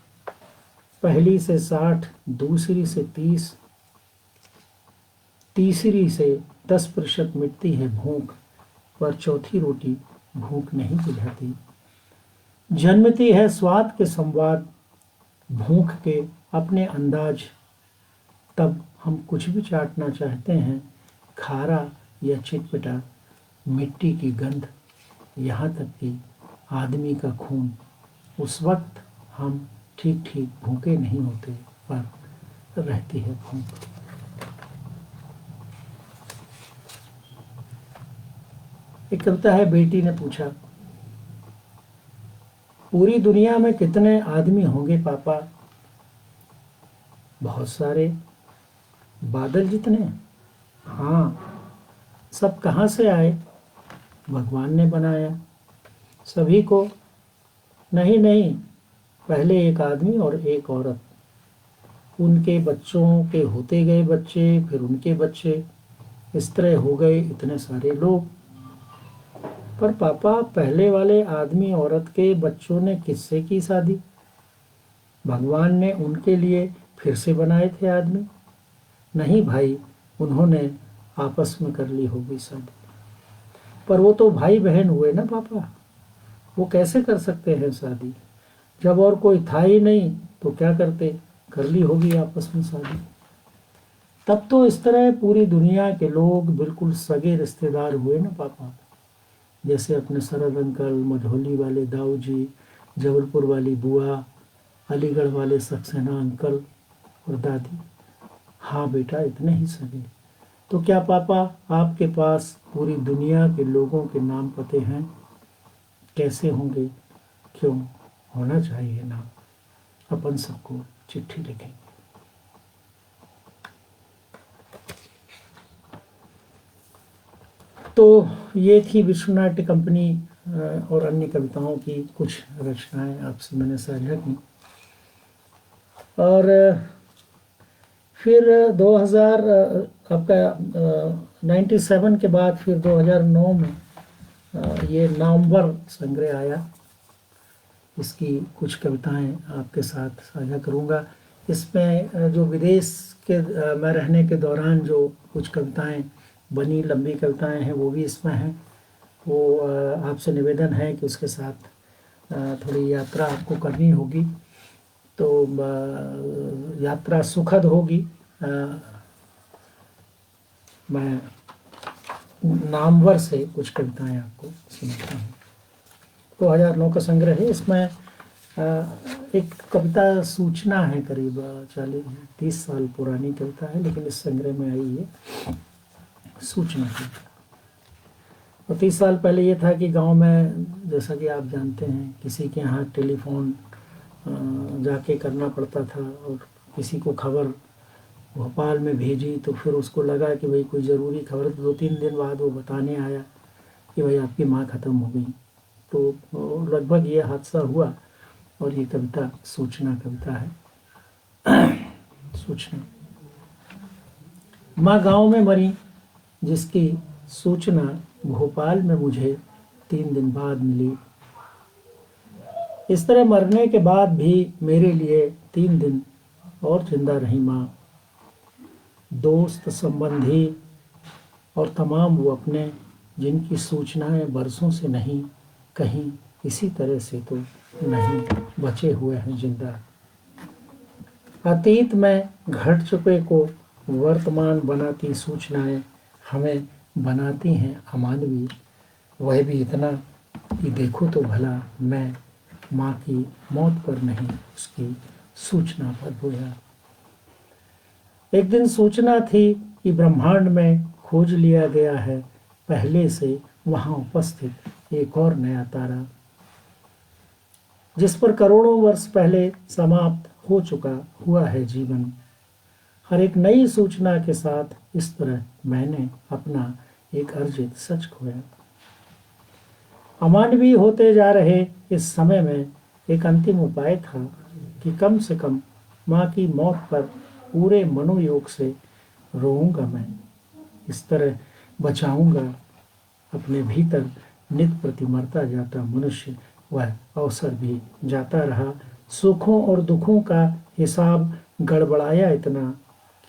पहली से 60, दूसरी से 30, तीसरी से 10% मिटती है भूख, पर चौथी रोटी भूख नहीं बुझाती। जन्मती है स्वाद के संवाद, भूख के अपने अंदाज। तब हम कुछ भी चाटना चाहते हैं, खारा या चिटपटा, मिट्टी की गंध, यहाँ तक कि आदमी का खून। उस वक्त हम ठीक ठीक भूखे नहीं होते, पर रहती है भूख। एक कविता है, बेटी ने पूछा, पूरी दुनिया में कितने आदमी होंगे पापा? बहुत सारे, बादल जितने। हाँ, सब कहाँ से आए? भगवान ने बनाया सभी को। नहीं नहीं, पहले एक आदमी और एक औरत, उनके बच्चों के होते गए बच्चे, फिर उनके बच्चे, इस तरह हो गए इतने सारे लोग। पर पापा, पहले वाले आदमी औरत के बच्चों ने किससे की शादी? भगवान ने उनके लिए फिर से बनाए थे आदमी। नहीं भाई, उन्होंने आपस में कर ली होगी शादी। पर वो तो भाई बहन हुए ना पापा, वो कैसे कर सकते हैं शादी? जब और कोई था ही नहीं तो क्या करते? कर ली होगी आपस में शादी। तब तो इस तरह पूरी दुनिया के लोग बिल्कुल सगे रिश्तेदार हुए ना पापा। जैसे अपने शरद अंकल, मझौली वाले दाऊ जी, जबलपुर वाली बुआ, अलीगढ़ वाले सक्सेना अंकल और दादी। हाँ बेटा, इतने ही सगे। तो क्या पापा, आपके पास पूरी दुनिया के लोगों के नाम पते हैं? कैसे होंगे? क्यों, होना चाहिए ना। अपन सबको चिट्ठी लिखेंगे। तो ये थी विश्वनाट्य कंपनी और अन्य कविताओं की कुछ रचनाएं आपसे मैंने साझा की। और फिर 2000 आपका 97 के बाद फिर 2009 में ये नामवर संग्रह आया। इसकी कुछ कविताएं आपके साथ साझा करूंगा। इसमें जो विदेश के में रहने के दौरान जो कुछ कविताएं बनी, लंबी कविताएं हैं, वो भी इसमें हैं। वो आपसे निवेदन है कि उसके साथ थोड़ी यात्रा आपको करनी होगी, तो यात्रा सुखद होगी। मैं नामवर से कुछ कविताएं आपको सुनाता हूँ। 2009 का संग्रह है। इसमें एक कविता सूचना है, करीब 40-30 साल पुरानी कविता है, लेकिन इस संग्रह में आई है सूचना की। और 30 साल पहले ये था कि गांव में, जैसा कि आप जानते हैं, किसी के यहाँ टेलीफोन जाके करना पड़ता था, और किसी को खबर भोपाल में भेजी तो फिर उसको लगा कि भाई कोई ज़रूरी खबर, 2-3 दिन बाद वो बताने आया कि भाई आपकी माँ ख़त्म हो गई। तो लगभग ये हादसा हुआ, और ये कविता सूचना कविता है। सूचना। माँ गांव में मरी, जिसकी सूचना भोपाल में मुझे 3 दिन बाद मिली। इस तरह मरने के बाद भी मेरे लिए 3 दिन और जिंदा रही माँ। दोस्त, संबंधी और तमाम वो अपने, जिनकी सूचनाएं बरसों से नहीं, कहीं इसी तरह से तो नहीं बचे हुए हैं जिंदा। अतीत में घट चुके को वर्तमान बनाती सूचनाएं हमें बनाती हैं अमानवीय। वह भी इतना कि देखो तो भला, मैं माँ की मौत पर नहीं, उसकी सूचना पर रोया। एक दिन सूचना थी कि ब्रह्मांड में खोज लिया गया है पहले से वहाँ उपस्थित एक और नया तारा, जिस पर करोड़ों वर्ष पहले समाप्त हो चुका हुआ है जीवन। हर एक नई सूचना के साथ इस तरह मैंने अपना एक अर्जित सच खोया। अमानवीय होते जा रहे इस समय में एक अंतिम उपाय था कि कम से कम माँ की मौत पर पूरे मनोयोग से रोऊंगा मैं। इस तरह बचाऊंगा अपने भीतर नित प्रति मरता जाता मनुष्य। वह अवसर भी जाता रहा सुखों और दुखों का हिसाब गड़बड़ाया इतना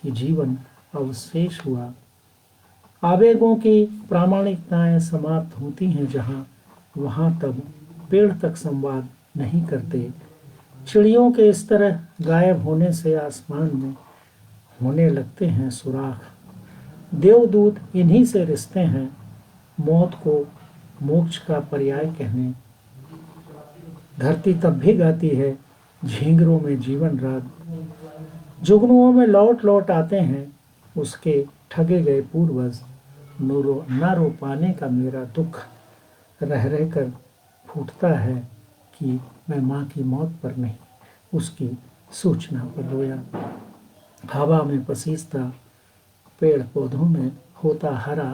कि जीवन अवशेष हुआ। आवेगों की प्रामाणिकताएं समाप्त होती हैं जहाँ, वहाँ तब पेड़ तक संवाद नहीं करते। चिड़ियों के इस तरह गायब होने से आसमान में होने लगते हैं सुराख। देवदूत इन्हीं से रिश्ते हैं, मौत को मोक्ष का पर्याय कहने। धरती तब भी गाती है झींगरों में जीवन राग। जुगनुओं में लौट लौट आते हैं उसके ठगे गए पूर्वज। ना रो पाने का मेरा दुख रह रह कर फूटता है कि मैं माँ की मौत पर नहीं, उसकी सूचना पर रोया। हवा में पसीजता, पेड़ पौधों में होता हरा,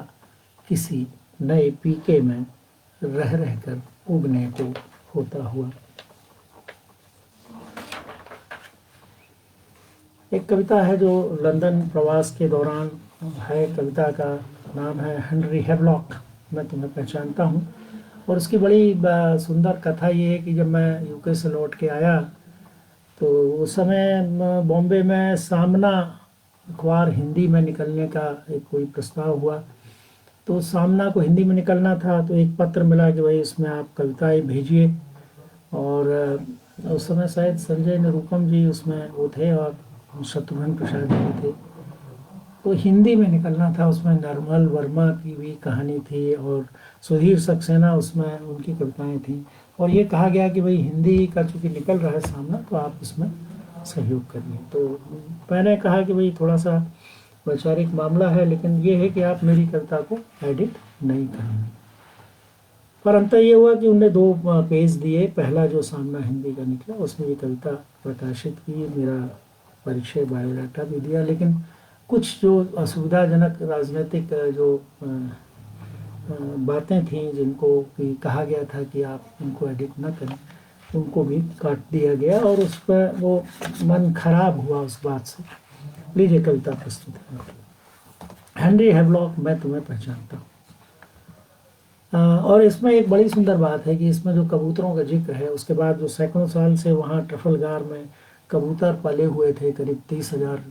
किसी नए पीके में रह रह कर उगने को होता हुआ। एक कविता है जो लंदन प्रवास के दौरान है। कविता का नाम है हेनरी हैवलॉक, मैं तुम्हें पहचानता हूँ। और उसकी बड़ी सुंदर कथा ये है कि जब मैं यूके से लौट के आया तो उस समय बॉम्बे में सामना अखबार हिंदी में निकलने का एक कोई प्रस्ताव हुआ। तो सामना को हिंदी में निकलना था तो एक पत्र मिला कि भाई इसमें आप कविताएं भेजिए। और उस समय शायद संजय निरुपम जी उसमें वो थे और शत्रुघ्न प्रसाद जी थे। तो हिंदी में निकलना था, उसमें नरमल वर्मा की भी कहानी थी और सुधीर सक्सेना उसमें उनकी कविताएं थी। और ये कहा गया कि भाई हिंदी का चूँकि निकल रहा है सामना तो आप इसमें सहयोग करिए। तो मैंने कहा कि भाई थोड़ा सा वैचारिक मामला है, लेकिन ये है कि आप मेरी कविता को एडिट नहीं करेंगे। पर अंतर ये हुआ कि उनने 2 पेज दिए। पहला जो सामना हिंदी का निकला उसमें ये कविता प्रकाशित की, मेरा परिचय बायोडाटा भी दिया। लेकिन कुछ जो असुविधाजनक राजनीतिक जो बातें थीं जिनको कि कहा गया था कि आप उनको एडिट न करें, उनको भी काट दिया गया और उस पर वो मन खराब हुआ उस बात से। लीजिए कविता प्रस्तुत है। हेनरी हैवलॉक, मैं तुम्हें पहचानता हूँ। और इसमें एक बड़ी सुंदर बात है कि इसमें जो कबूतरों का जिक्र है, उसके बाद जो सैकड़ों साल से वहाँ ट्रफलगार में कबूतर पले हुए थे, करीब 30,000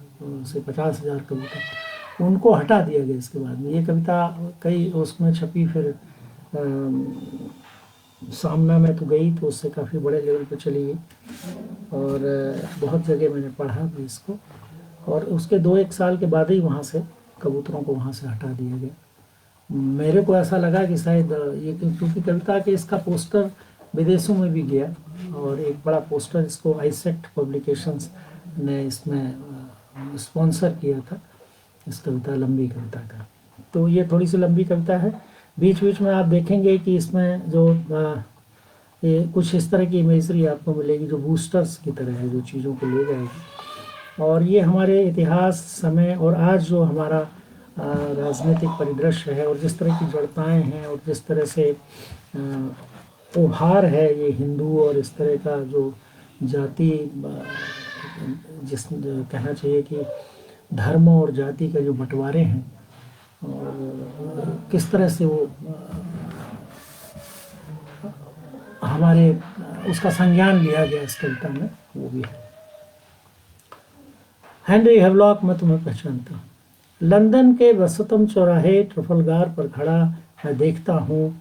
से 50,000 कबूतर, उनको हटा दिया गया इसके बाद में। ये कविता कई उसमें छपी, फिर सामना में तो गई तो उससे काफ़ी बड़े लेवल पे चली गई और बहुत जगह मैंने पढ़ा भी इसको। और उसके 2-1 साल के बाद ही वहाँ से कबूतरों को वहाँ से हटा दिया गया। मेरे को ऐसा लगा कि शायद ये क्योंकि कविता के इसका पोस्टर विदेशों में भी गया और एक बड़ा पोस्टर इसको आइसेक्ट पब्लिकेशंस ने इसमें स्पॉन्सर किया था, इस कविता, लंबी कविता का। तो ये थोड़ी सी लंबी कविता है। बीच बीच में आप देखेंगे कि इसमें जो ये कुछ इस तरह की इमेजरी आपको मिलेगी जो बूस्टर्स की तरह है, जो चीज़ों को ले जाएगी। और ये हमारे इतिहास, समय और आज जो हमारा राजनीतिक परिदृश्य है और जिस तरह की जड़ताएँ हैं और जिस तरह से उभार है ये हिंदू और इस तरह का जो जाति, जिस कहना चाहिए कि धर्म और जाति का जो बंटवारे हैं और किस तरह से वो हमारे उसका संज्ञान लिया गया इस कविता में, वो भी है। हेनरी हैवलॉक, मैं तुम्हें पहचानता हूँ। लंदन के वसतम चौराहे ट्रफलगार पर खड़ा मैं देखता हूँ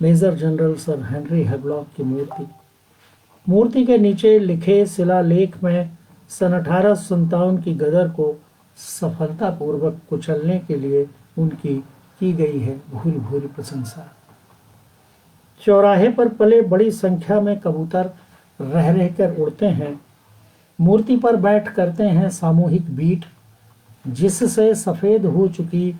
major general sir Henry Havelock की मूर्ति के नीचे लिखे शिलालेख में सन 1857 की गदर को सफलतापूर्वक कुचलने के लिए उनकी की गई है भूरी भूरी प्रशंसा। चौराहे पर पले बड़ी संख्या में कबूतर रह रहकर उड़ते हैं, मूर्ति पर बैठ करते हैं सामूहिक बीट, जिससे सफ़ेद हो चुकी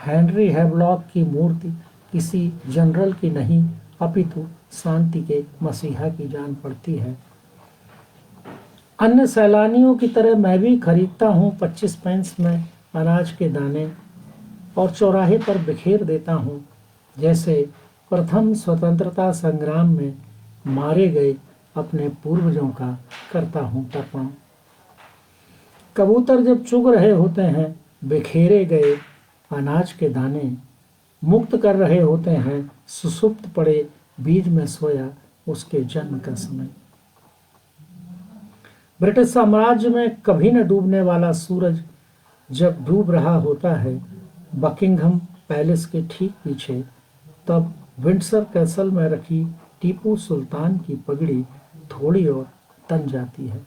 हेनरी हैवलॉक की मूर्ति किसी जनरल की नहीं अपितु शांति के मसीहा की जान पड़ती है। अन्य सैलानियों की तरह मैं भी खरीदता हूँ 25 पैंस में अनाज के दाने और चौराहे पर बिखेर देता हूँ, जैसे प्रथम स्वतंत्रता संग्राम में मारे गए अपने पूर्वजों का करता हूँ तर्पण। कबूतर जब चुग रहे होते हैं बिखेरे गए अनाज के दाने, मुक्त कर रहे होते हैं सुसुप्त पड़े बीज में सोया उसके जन्म का समय। ब्रिटिश साम्राज्य में कभी न डूबने वाला सूरज जब डूब रहा होता है बकिंघम पैलेस के ठीक पीछे, तब विंडसर कैसल में रखी टीपू सुल्तान की पगड़ी थोड़ी और तन जाती है।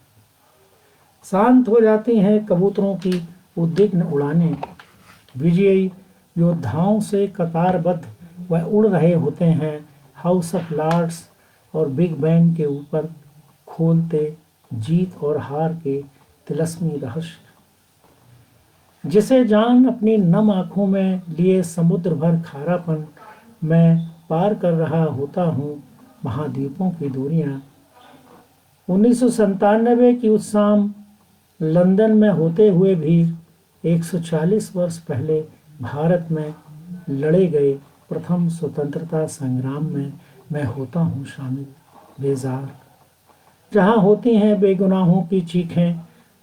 शांत हो जाती हैं कबूतरों की उद्विग्न उड़ानें। विजयी योद्धाओं से कतारबद्ध वह उड़ रहे होते हैं हाउस ऑफ लॉर्ड्स और बिग बैन के ऊपर, खोलते जीत और हार के तिलस्मी रहस्य। जिसे जान अपनी नम आंखों में लिए समुद्र भर खारापन मैं पार कर रहा होता हूँ महाद्वीपों की दूरियां। 1997 की उस शाम लंदन में होते हुए भी 140 वर्ष पहले भारत में लड़े गए प्रथम स्वतंत्रता संग्राम में मैं होता हूँ शामिल बेजार, जहाँ होती हैं बेगुनाहों की चीखें,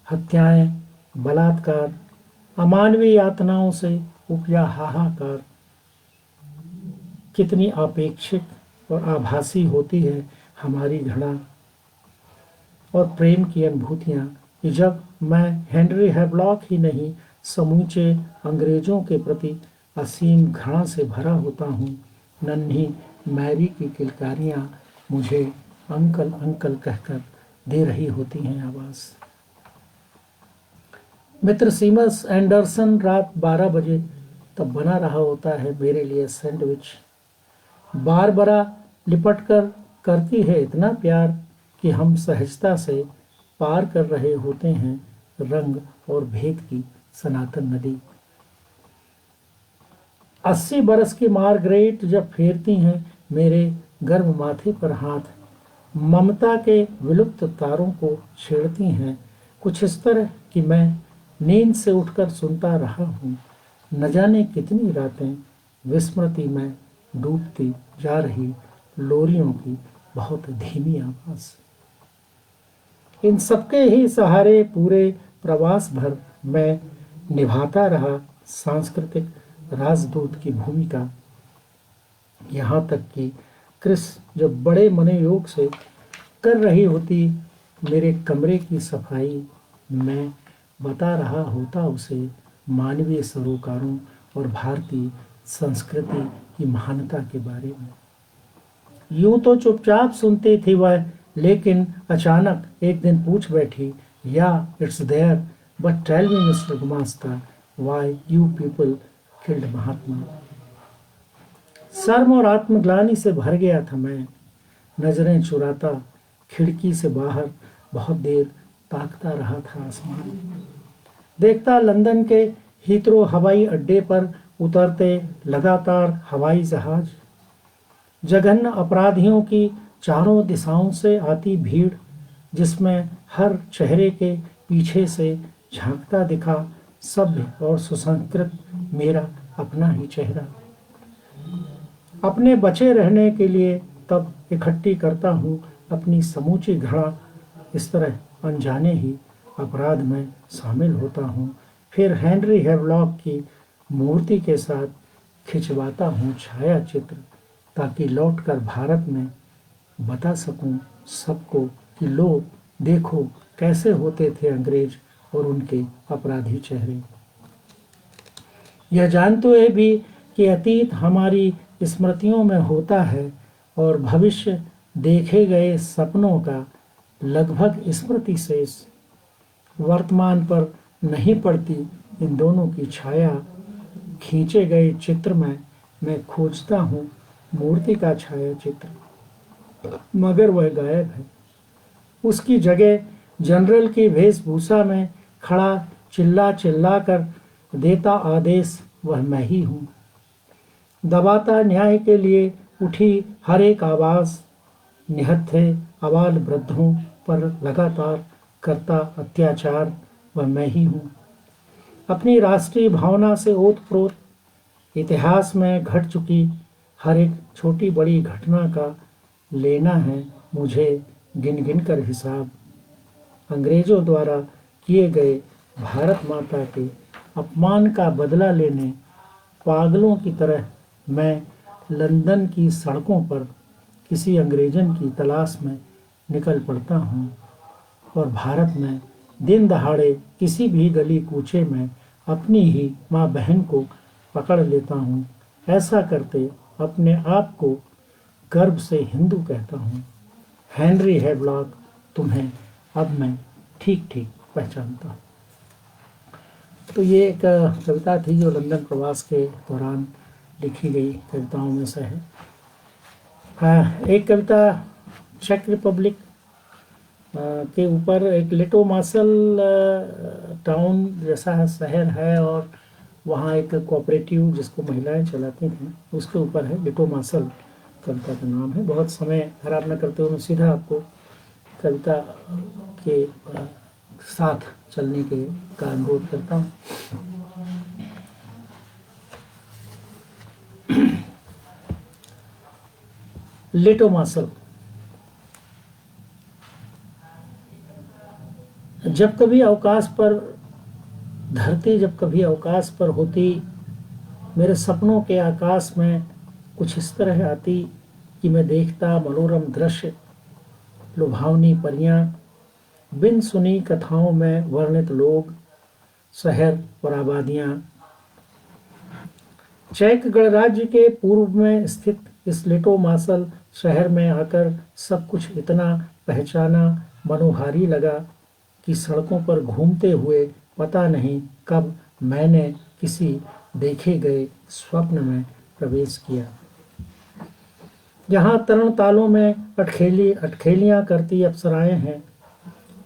हत्याएं, बलात्कार, अमानवीय यातनाओं से उपजा हाहाकार। कितनी अपेक्षित और आभासी होती है हमारी घड़ा और प्रेम की अनुभूतियाँ कि जब मैं हेनरी हैवलॉक ही नहीं समूचे अंग्रेजों के प्रति असीम घृणा से भरा होता हूँ, नन्ही मैरी की किलकारियाँ मुझे अंकल अंकल कहकर दे रही होती हैं आवाज़। मित्र सीमस एंडरसन रात 12 बजे तब बना रहा होता है मेरे लिए सैंडविच। बारबरा लिपट कर करती है इतना प्यार कि हम सहजता से पार कर रहे होते हैं रंग और भेद की सनातन नदी। 80 बरस की मार्गरेट जब फेरती हैं मेरे गर्म माथे पर हाथ, ममता के विलुप्त तारों को छेड़ती हैं कुछ इस तरह कि मैं नींद से उठकर सुनता रहा हूँ न जाने कितनी रातें विस्मृति में डूबती जा रही लोरियों की बहुत धीमी आवाज़। इन सबके ही सहारे पूरे प्रवास भर मैं निभाता रहा सांस्कृतिक राजदूत की भूमिका, यहाँ तक कि क्रिस जब बड़े मनोयोग से कर रही होती मेरे कमरे की सफाई, मैं बता रहा होता उसे मानवीय सरोकारों और भारतीय संस्कृति की महानता के बारे में। यूं तो चुपचाप सुनती थी वह, लेकिन अचानक एक दिन पूछ बैठी, या it's there but tell me mister Gumasta why you people killed Mahatma. शर्म और आत्मग्लानि से भर गया था मैं, नजरें चुराता खिड़की से बाहर बहुत देर ताकता रहा था आसमान, देखता लंदन के हीथ्रो हवाई अड्डे पर उतरते लगातार हवाई जहाज, जघन्य अपराधियों की चारों दिशाओं से आती भीड़, जिसमें हर चेहरे के पीछे से झांकता दिखा सभ्य और सुसंस्कृत मेरा अपना ही चेहरा। अपने बचे रहने के लिए तब इकट्ठी करता हूँ अपनी समूची घड़ा, इस तरह अनजाने ही अपराध में शामिल होता हूँ। फिर हेनरी हैवलॉक की मूर्ति के साथ खिंचवाता हूँ छाया चित्र, ताकि लौटकर भारत में बता सकूं सबको कि लो देखो कैसे होते थे अंग्रेज और उनके अपराधी चेहरे। यह जानते हुए भी कि अतीत हमारी स्मृतियों में होता है और भविष्य देखे गए सपनों का लगभग स्मृति शेष वर्तमान पर नहीं पड़ती, इन दोनों की छाया खींचे गए चित्र में मैं खोजता हूँ मूर्ति का छाया चित्र, मगर वह गायब है। उसकी जगह जनरल की वेशभूषा में खड़ा चिल्ला चिल्ला कर देता आदेश वह मैं ही हूँ, दबाता न्याय के लिए उठी हर एक आवाज़, निहत्थे अबाल वृद्धों पर लगातार करता अत्याचार वह मैं ही हूँ। अपनी राष्ट्रीय भावना से ओतप्रोत इतिहास में घट चुकी हर एक छोटी बड़ी घटना का लेना है मुझे गिन गिन कर हिसाब। अंग्रेजों द्वारा किए गए भारत माता के अपमान का बदला लेने पागलों की तरह मैं लंदन की सड़कों पर किसी अंग्रेजन की तलाश में निकल पड़ता हूँ। और भारत में दिन दहाड़े किसी भी गली कूचे में अपनी ही माँ बहन को पकड़ लेता हूँ। ऐसा करते अपने आप को गर्व से हिंदू कहता हूँ। हेनरी हैवलॉक, तुम्हें अब मैं ठीक ठीक पहचानता हूँ। तो ये एक कविता थी जो लंदन प्रवास के दौरान लिखी गई कविताओं में से है। एक कविता चेक रिपब्लिक के ऊपर, एक लिटोमासल टाउन जैसा शहर है और वहाँ एक कोऑपरेटिव जिसको महिलाएं चलाती थीं, उसके ऊपर है। लिटोमासल कविता का नाम है। बहुत समय खराब न करते हुए मैं सीधा आपको कविता के साथ चलने के का अनुरोध करता हूँ। लिटोमासल। जब कभी अवकाश पर होती, मेरे सपनों के आकाश में कुछ इस तरह आती कि मैं देखता मनोरम दृश्य, लुभावनी परियां, बिन सुनी कथाओं में वर्णित लोग, शहर और आबादियां। चैक गणराज्य के पूर्व में स्थित इस लिटोमासल शहर में आकर सब कुछ इतना पहचाना मनोहारी लगा कि सड़कों पर घूमते हुए पता नहीं कब मैंने किसी देखे गए स्वप्न में प्रवेश किया, जहाँ तरण तालों में अटखेलियाँ करती अप्सराएं हैं,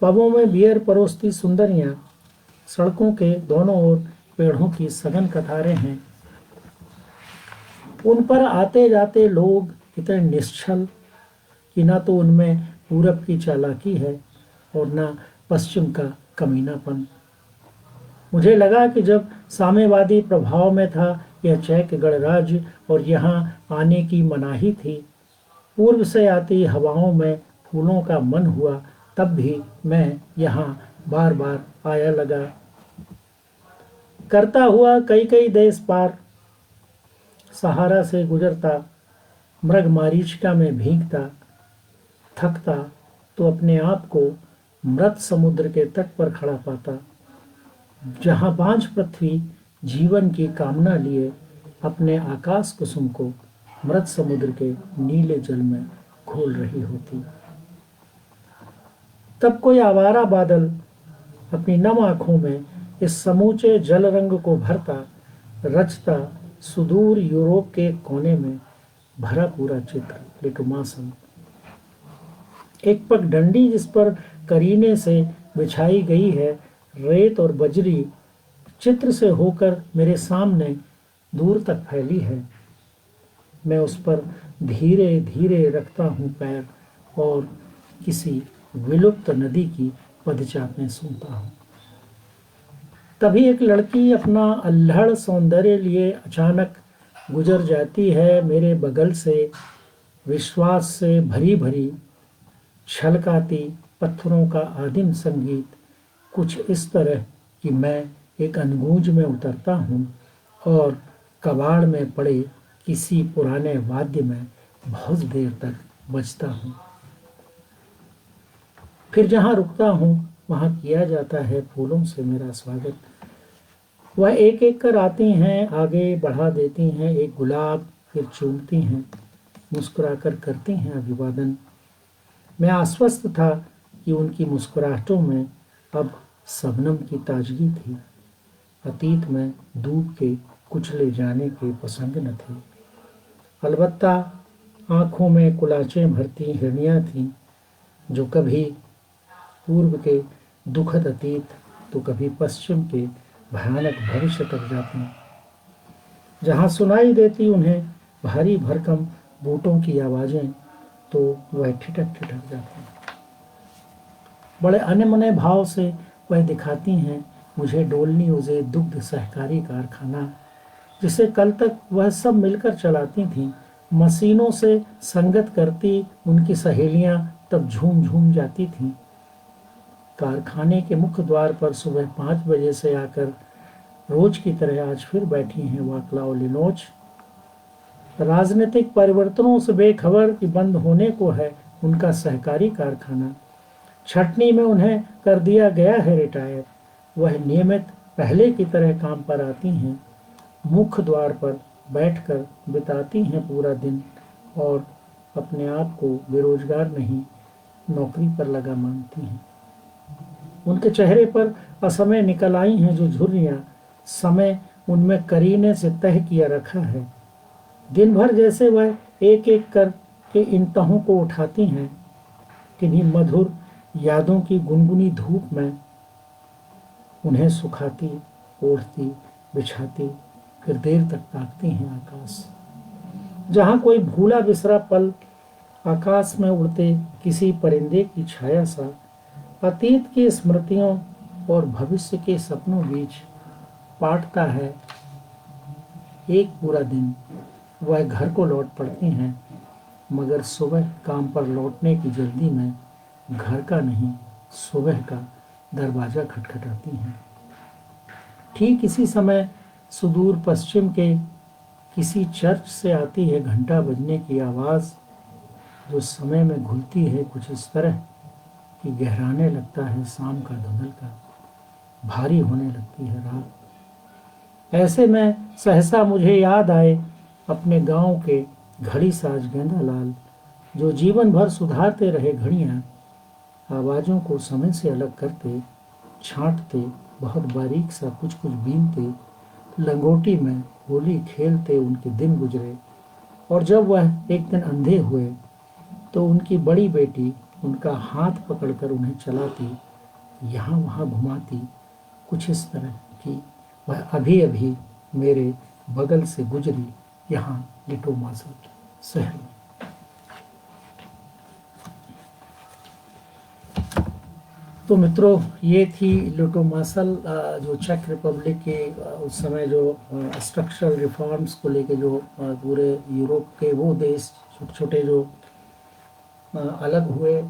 पबों में बियर परोसती सुंदरियाँ, सड़कों के दोनों ओर पेड़ों की सघन कतारें हैं। उन पर आते जाते लोग इतने निश्चल कि ना तो उनमें पूरब की चालाकी है और ना पश्चिम का कमीनापन। मुझे लगा कि जब साम्यवादी प्रभाव में था यह चैक गणराज्य और यहाँ आने की मनाही थी, पूर्व से आती हवाओं में फूलों का मन हुआ, तब भी मैं यहाँ बार बार आया लगा। करता हुआ कई कई देश पार, सहारा से गुजरता, मृग मारीचिका में भीगता, थकता तो अपने आप को मृत समुद्र के तट पर खड़ा पाता, जहाँ बांझ पृथ्वी जीवन की कामना लिए अपने आकाश कुसुम को मृत समुद्र के नीले जल में घोल रही होती। तब कोई आवारा बादल अपनी नम आंखों में इस समूचे जल रंग को भरता, रचता सुदूर यूरोप के कोने में भरा पूरा चित्र लिटोमासल। एक पगडंडी जिस पर करीने से बिछाई गई है रेत और बजरी, चित्र से होकर मेरे सामने दूर तक फैली है। मैं उस पर धीरे धीरे रखता हूँ पैर और किसी विलुप्त नदी की पदचापें सुनता हूँ। तभी एक लड़की अपना अल्हड़ सौंदर्य लिए अचानक गुजर जाती है मेरे बगल से, विश्वास से भरी भरी छलकाती पत्थरों का आदिम संगीत, कुछ इस तरह कि मैं एक अनगूंज में उतरता हूँ और कबाड़ में पड़े किसी पुराने वाद्य में बहुत देर तक बजता हूँ। फिर जहाँ रुकता हूँ वहाँ किया जाता है फूलों से मेरा स्वागत। वह एक एक कर आती हैं, आगे बढ़ा देती हैं एक गुलाब, फिर चूमती हैं, मुस्कुराकर करती हैं अभिवादन। मैं आश्वस्त था कि उनकी मुस्कुराहटों में अब शबनम की ताजगी थी, अतीत में डूब के कुचले जाने के प्रसंग न थे। अलबत्ता आँखों में कुलाचें भरती हिरनियाँ थीं, जो कभी पूर्व के दुखद अतीत तो कभी पश्चिम के भयानक भविष्य तक जाती, जहाँ सुनाई देती उन्हें भारी भरकम बूटों की आवाज़ें तो वह ठिठक ठिठक जाती। बड़े अनमने भाव से वह दिखाती हैं मुझे डोलनी उसे दुग्ध सहकारी कारखाना, जिसे कल तक वह सब मिलकर चलाती थीं। मशीनों से संगत करती उनकी सहेलियां तब झूम झूम जाती थीं। कारखाने के मुख्य द्वार पर सुबह 5 बजे से आकर रोज की तरह आज फिर बैठी हैं वाक्लाओ लिनोच। राजनीतिक परिवर्तनों से बेखबर कि बंद होने को है उनका सहकारी कारखाना। छटनी में उन्हें कर दिया गया है रिटायर। वह नियमित पहले की तरह काम पर आती हैं, मुख्य द्वार पर बैठकर बिताती हैं पूरा दिन और अपने आप को बेरोजगार नहीं, नौकरी पर लगा मानती हैं। उनके चेहरे पर असमय निकल आई हैं जो झुर्रियां समय उनमें करीने से तह किया रखा है। दिन भर जैसे वह एक एक कर के इन तहों को उठाती हैं, किन्हीं मधुर यादों की गुनगुनी धूप में उन्हें सुखाती, ओढ़ती, बिछाती, फिर देर तक ताकती हैं आकाश। जहां कोई भूला बिसरा पल आकाश में उड़ते किसी परिंदे की छाया सा अतीत की स्मृतियों और भविष्य के सपनों बीच पाटता है एक पूरा दिन। वह घर को लौट पड़ती हैं, मगर सुबह काम पर लौटने की जल्दी में घर का नहीं, सुबह का दरवाजा खटखटाती हैं। ठीक इसी समय सुदूर पश्चिम के किसी चर्च से आती है घंटा बजने की आवाज़, जो समय में घुलती है कुछ इस तरह कि गहराने लगता है शाम का धुंधल का, भारी होने लगती है रात। ऐसे में सहसा मुझे याद आए अपने गांव के घड़ी साज गेंदा लाल, जो जीवन भर सुधारते रहे घड़ियां, आवाज़ों को समय से अलग करते, छांटते, बहुत बारीक सा कुछ कुछ बीनते, लंगोटी में होली खेलते उनके दिन गुजरे। और जब वह एक दिन अंधे हुए तो उनकी बड़ी बेटी उनका हाथ पकड़कर उन्हें चलाती, यहाँ वहाँ घुमाती, कुछ इस तरह कि वह अभी अभी मेरे बगल से गुजरी यहाँ लिटोमासल शहर में। तो मित्रों, ये थी लिटोमासल, जो चेक रिपब्लिक के उस समय जो स्ट्रक्चरल रिफॉर्म्स को लेके जो पूरे यूरोप के वो देश छोटे छोटे जो अलग हुए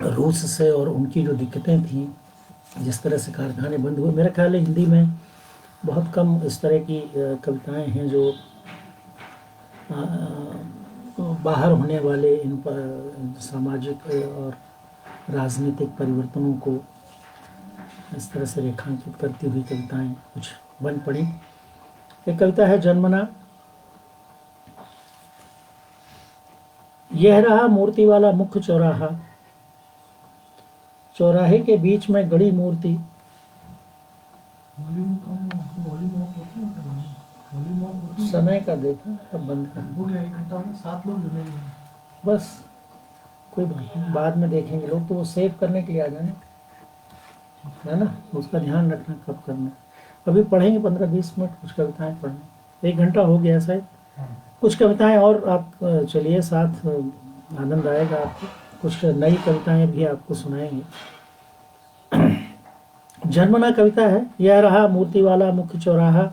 रूस से, और उनकी जो दिक्कतें थी, जिस तरह से कारखाने बंद हुए। मेरा ख्याल है हिंदी में बहुत कम इस तरह की कविताएं हैं जो बाहर होने वाले इन सामाजिक और राजनीतिक परिवर्तनों को इस तरह से रेखांकित करती हुई कविताएं कुछ बन पड़ी। एक कविता है जन्मना। यह रहा मूर्ति वाला मुख्य चौराहा, चौराहे के बीच में गड़ी मूर्ति। समय का देखा अब बंद कर, हो गया 1 घंटा में 7 लोग जुड़े हुए हैं। बस कोई बात नहीं, बाद में देखेंगे। लोग तो वो सेव करने के लिए आ जाने, है ना, उसका ध्यान रखना कब करना। अभी पढ़ेंगे 15-20 मिनट कुछ कविताएं पढ़ने, 1 घंटा हो गया शायद। कुछ कविताएं और आप चलिए साथ, आनंद आएगा आपको। कुछ नई कविताएं भी आपको सुनाएंगे। जन्मना कविता है। यह रहा मूर्ति वाला मुख्य चौराहा,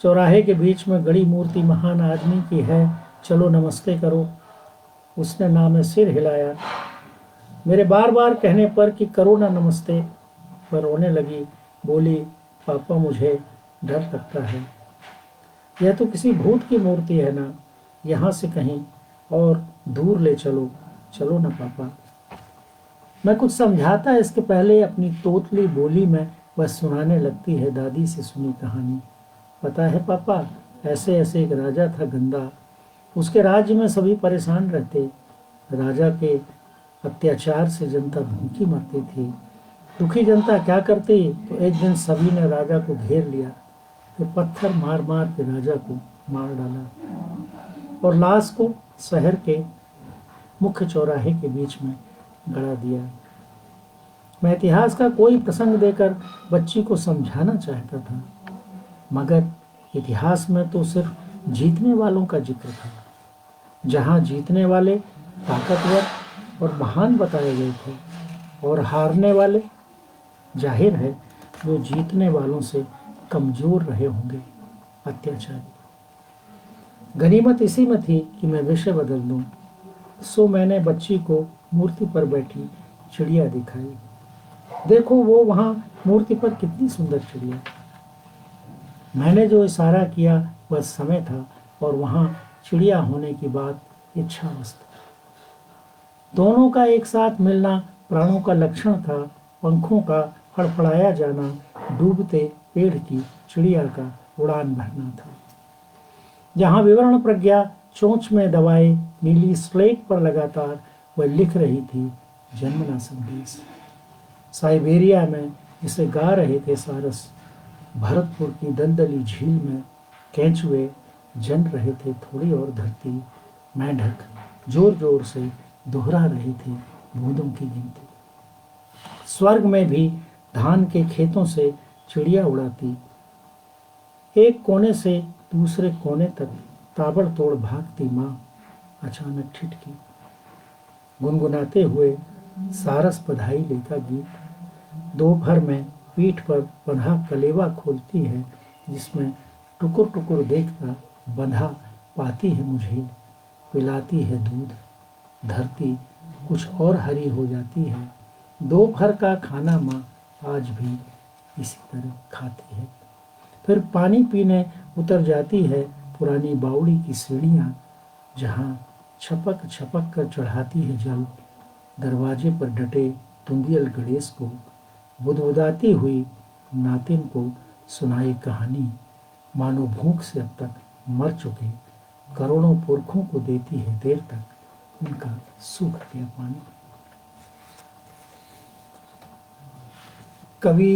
चौराहे के बीच में गड़ी मूर्ति महान आदमी की है, चलो नमस्ते करो। उसने ना में सिर हिलाया, मेरे बार बार कहने पर कि करो ना नमस्ते, पर रोने लगी, बोली पापा मुझे डर लगता है। यह तो किसी भूत की मूर्ति है ना, यहाँ से कहीं और दूर ले चलो, चलो ना पापा। मैं कुछ समझाता इसके पहले अपनी तोतली बोली में वह सुनाने लगती है दादी से सुनी कहानी। पता है पापा, ऐसे ऐसे एक राजा था गंदा, उसके राज्य में सभी परेशान रहते, राजा के अत्याचार से जनता भूखी मरती थी। दुखी जनता क्या करती, तो एक दिन सभी ने राजा को घेर लिया, फिर पत्थर मार मार के राजा को मार डाला और लाश को शहर के मुख्य चौराहे के बीच में गड़ा दिया। मैं इतिहास का कोई प्रसंग देकर बच्ची को समझाना चाहता था, मगर इतिहास में तो सिर्फ जीतने वालों का जिक्र था। जहाँ जीतने वाले ताकतवर और महान बताए गए थे, और हारने वाले जाहिर है जो जीतने वालों से कमजोर रहे होंगे, अत्याचारी। गनीमत इसी में थी कि मैं विषय बदल दूं, सो मैंने बच्ची को मूर्ति पर बैठी चिड़िया दिखाई। देखो वो वहाँ मूर्ति पर कितनी सुंदर चिड़िया। मैंने जो इशारा किया वह समय था, और वहाँ चिड़िया होने की बात इच्छा अवस्था। दोनों का एक साथ मिलना प्राणों का लक्षण था। पंखों का फड़फड़ाया जाना डूबते पेड़ की चिड़िया का उड़ान भरना था। जहाँ विवरण प्रज्ञा चोंच में दबाए नीली स्लेट पर लगातार वह लिख रही थी जन्मना संदेश। साइबेरिया में इसे गा रहे थे सारस। भरतपुर की दलदली झील में केंचुए जन रहे थे थोड़ी और धरती। मेंढक जोर जोर से दोहरा रहे थे बूंदों की गिनती। स्वर्ग में भी धान के खेतों से चिड़िया उड़ाती, एक कोने से दूसरे कोने तक ताबड़तोड़ भागती माँ अचानक ठिठकी। गुनगुनाते हुए सारस बधाई लेका गीत दोपहर में पीठ पर बंधा कलेवा खोलती है, जिसमें टुकुर टुकुर देखता बंधा पाती है मुझे, पिलाती है दूध। धरती कुछ और हरी हो जाती है। दोपहर का खाना माँ आज भी इसी तरह खाती है। फिर पानी पीने उतर जाती है पुरानी बावड़ी की सीढ़ियाँ, जहाँ छपक छपक कर चढ़ाती है जल। दरवाजे पर डटे तुंदियल गणेश को बुदबुदाती हुई नातिन को सुनाई कहानी, मानो भूख से अब तक मर चुके करोड़ों पुरखों को देती है देर तक उनका सूख गया पानी। कवि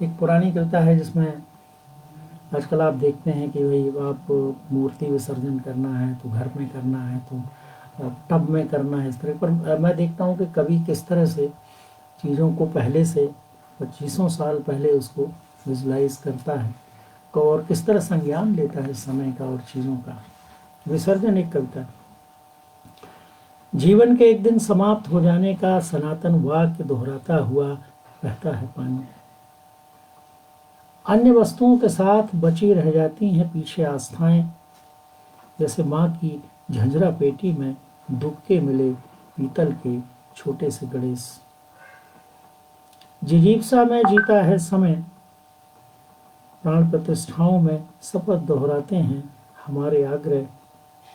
एक पुरानी कविता है जिसमें आजकल आप देखते हैं कि भाई आप मूर्ति विसर्जन करना है तो घर में करना है तो टब में करना है, इस तरह पर मैं देखता हूँ कि कवि किस तरह से चीज़ों को पहले से 2500 साल पहले उसको विजुलाइज करता है और किस तरह संज्ञान लेता है समय का और चीज़ों का। विसर्जन एक कविता। जीवन के एक दिन समाप्त हो जाने का सनातन वाक्य दोहराता हुआ बहता है पानी। अन्य वस्तुओं के साथ बची रह जाती हैं पीछे आस्थाएं, जैसे माँ की झंझरा पेटी में दुबके मिले पीतल के छोटे से गणेश। जिजीप्सा में जीता है समय, प्राण प्रतिष्ठाओं में शपथ दोहराते हैं हमारे आग्रह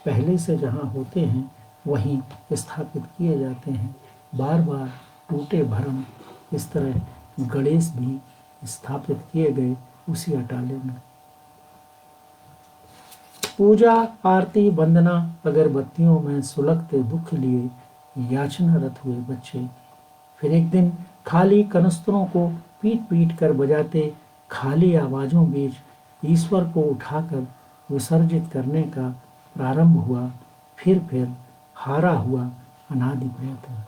पहले से जहाँ होते हैं वहीं स्थापित किए जाते हैं। बार बार टूटे भरम, इस तरह गणेश भी स्थापित किए गए उसी अटाले में। पूजा आरती वंदना अगरबत्तियों में सुलगते दुख लिए याचनारत हुए बच्चे। फिर एक दिन खाली कनस्तरों को पीट पीट कर बजाते खाली आवाजों बीच ईश्वर को उठाकर विसर्जित करने का प्रारंभ हुआ। फिर हारा हुआ अनादि प्रयत्न।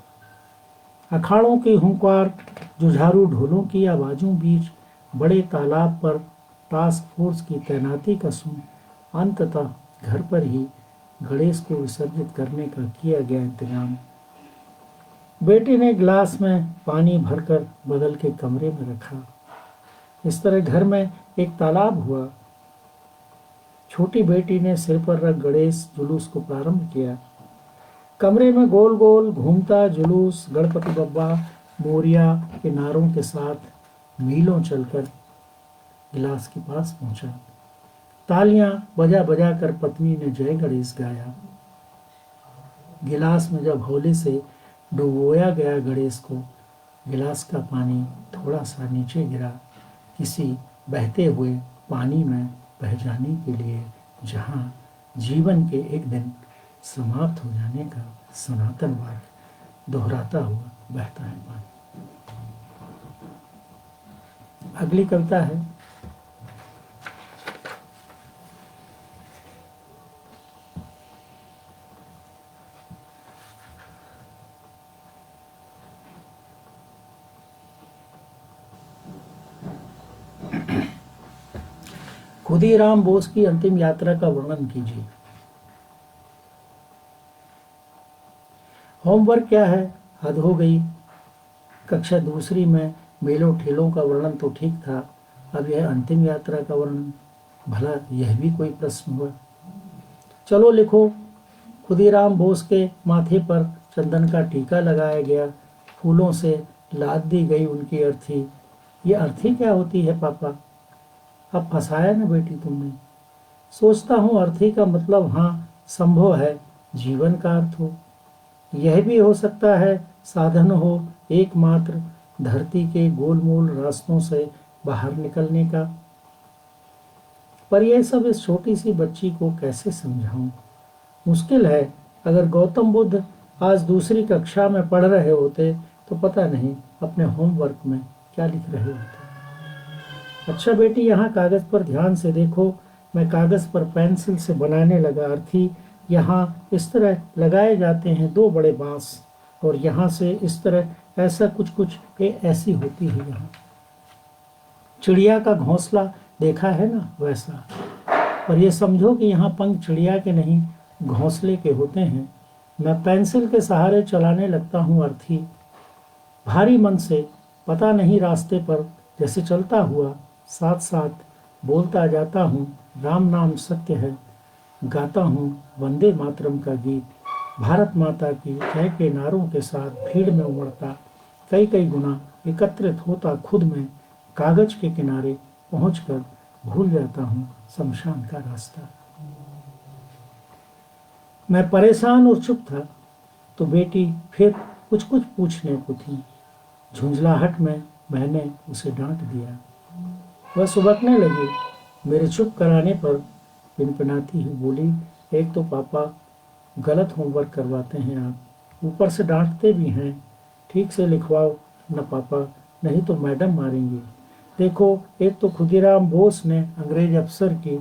अखाड़ों की हुंकार, जुझारू ढोलों की आवाजों बीच बड़े तालाब पर टास्क फोर्स की तैनाती का सुन अंततः घर पर ही गणेश को विसर्जित करने का किया गया इंतजाम। बेटी ने गिलास में पानी भरकर बदल के कमरे में रखा। इस तरह घर में एक तालाब हुआ। छोटी बेटी ने सिर पर रख गणेश जुलूस को प्रारंभ किया। कमरे में गोल गोल घूमता जुलूस गणपति बब्बा मोरिया के नारों के साथ मीलों चलकर गिलास के पास पहुंचा। तालियां बजा बजा कर पत्नी ने जय गणेश गाया। गिलास में जब हौले से डुबोया गया गणेश को, गिलास का पानी थोड़ा सा नीचे गिरा, किसी बहते हुए पानी में बह जाने के लिए, जहाँ जीवन के एक दिन समाप्त हो जाने का सनातन वाक्य दोहराता हुआ बहता है पानी। अगली कविता है खुदीराम बोस की अंतिम यात्रा का वर्णन कीजिए। होमवर्क क्या है, हद हो गई। कक्षा दूसरी में मेलों ठेलों का वर्णन तो ठीक था, अब यह अंतिम यात्रा का वर्णन, भला यह भी कोई प्रश्न हुआ। चलो लिखो। खुदीराम बोस के माथे पर चंदन का टीका लगाया गया, फूलों से लाद दी गई उनकी अर्थी। ये अर्थी क्या होती है पापा? अब फंसाया ना बेटी तुमने। सोचता हूँ अर्थी का मतलब हाँ संभव है जीवन का अर्थ हो। यह भी हो सकता है साधन हो एकमात्र धरती के गोलमोल रास्तों से बाहर निकलने का। पर यह सब इस छोटी सी बच्ची को कैसे समझाऊं? मुश्किल है। अगर गौतम बुद्ध आज दूसरी कक्षा में पढ़ रहे होते तो पता नहीं अपने होमवर्क में क्या लिख रहे होते। अच्छा बेटी, यहाँ कागज पर ध्यान से देखो। मैं कागज पर पेंसिल से बनाने लगा। अर्थी यहाँ इस तरह लगाए जाते हैं, दो बड़े बांस, और यहाँ से इस तरह ऐसा कुछ कुछ ऐसी होती है यहाँ। चिड़िया का घोंसला देखा है ना, वैसा। पर यह समझो कि यहाँ पंख चिड़िया के नहीं, घोंसले के होते हैं। मैं पेंसिल के सहारे चलाने लगता हूँ अर्थी, भारी मन से। पता नहीं रास्ते पर जैसे चलता हुआ साथ साथ बोलता जाता हूँ, राम नाम सत्य है। गाता हूँ वंदे मातरम का गीत, भारत माता की जय के नारों के साथ भीड़ में उमड़ता, कई कई गुना एकत्रित होता खुद में। कागज के किनारे पहुंचकर भूल जाता हूँ शमशान का रास्ता। मैं परेशान और चुप था तो बेटी फिर कुछ कुछ पूछने को थी। झुंझलाहट में मैंने उसे डांट दिया। वह सुबकने लगी। मेरे चुप कराने पर पिनपिनाती हुई बोली, एक तो पापा गलत होमवर्क करवाते हैं आप, ऊपर से डांटते भी हैं। ठीक से लिखवाओ न पापा, नहीं तो मैडम मारेंगी। देखो, एक तो खुदीराम बोस ने अंग्रेज अफसर की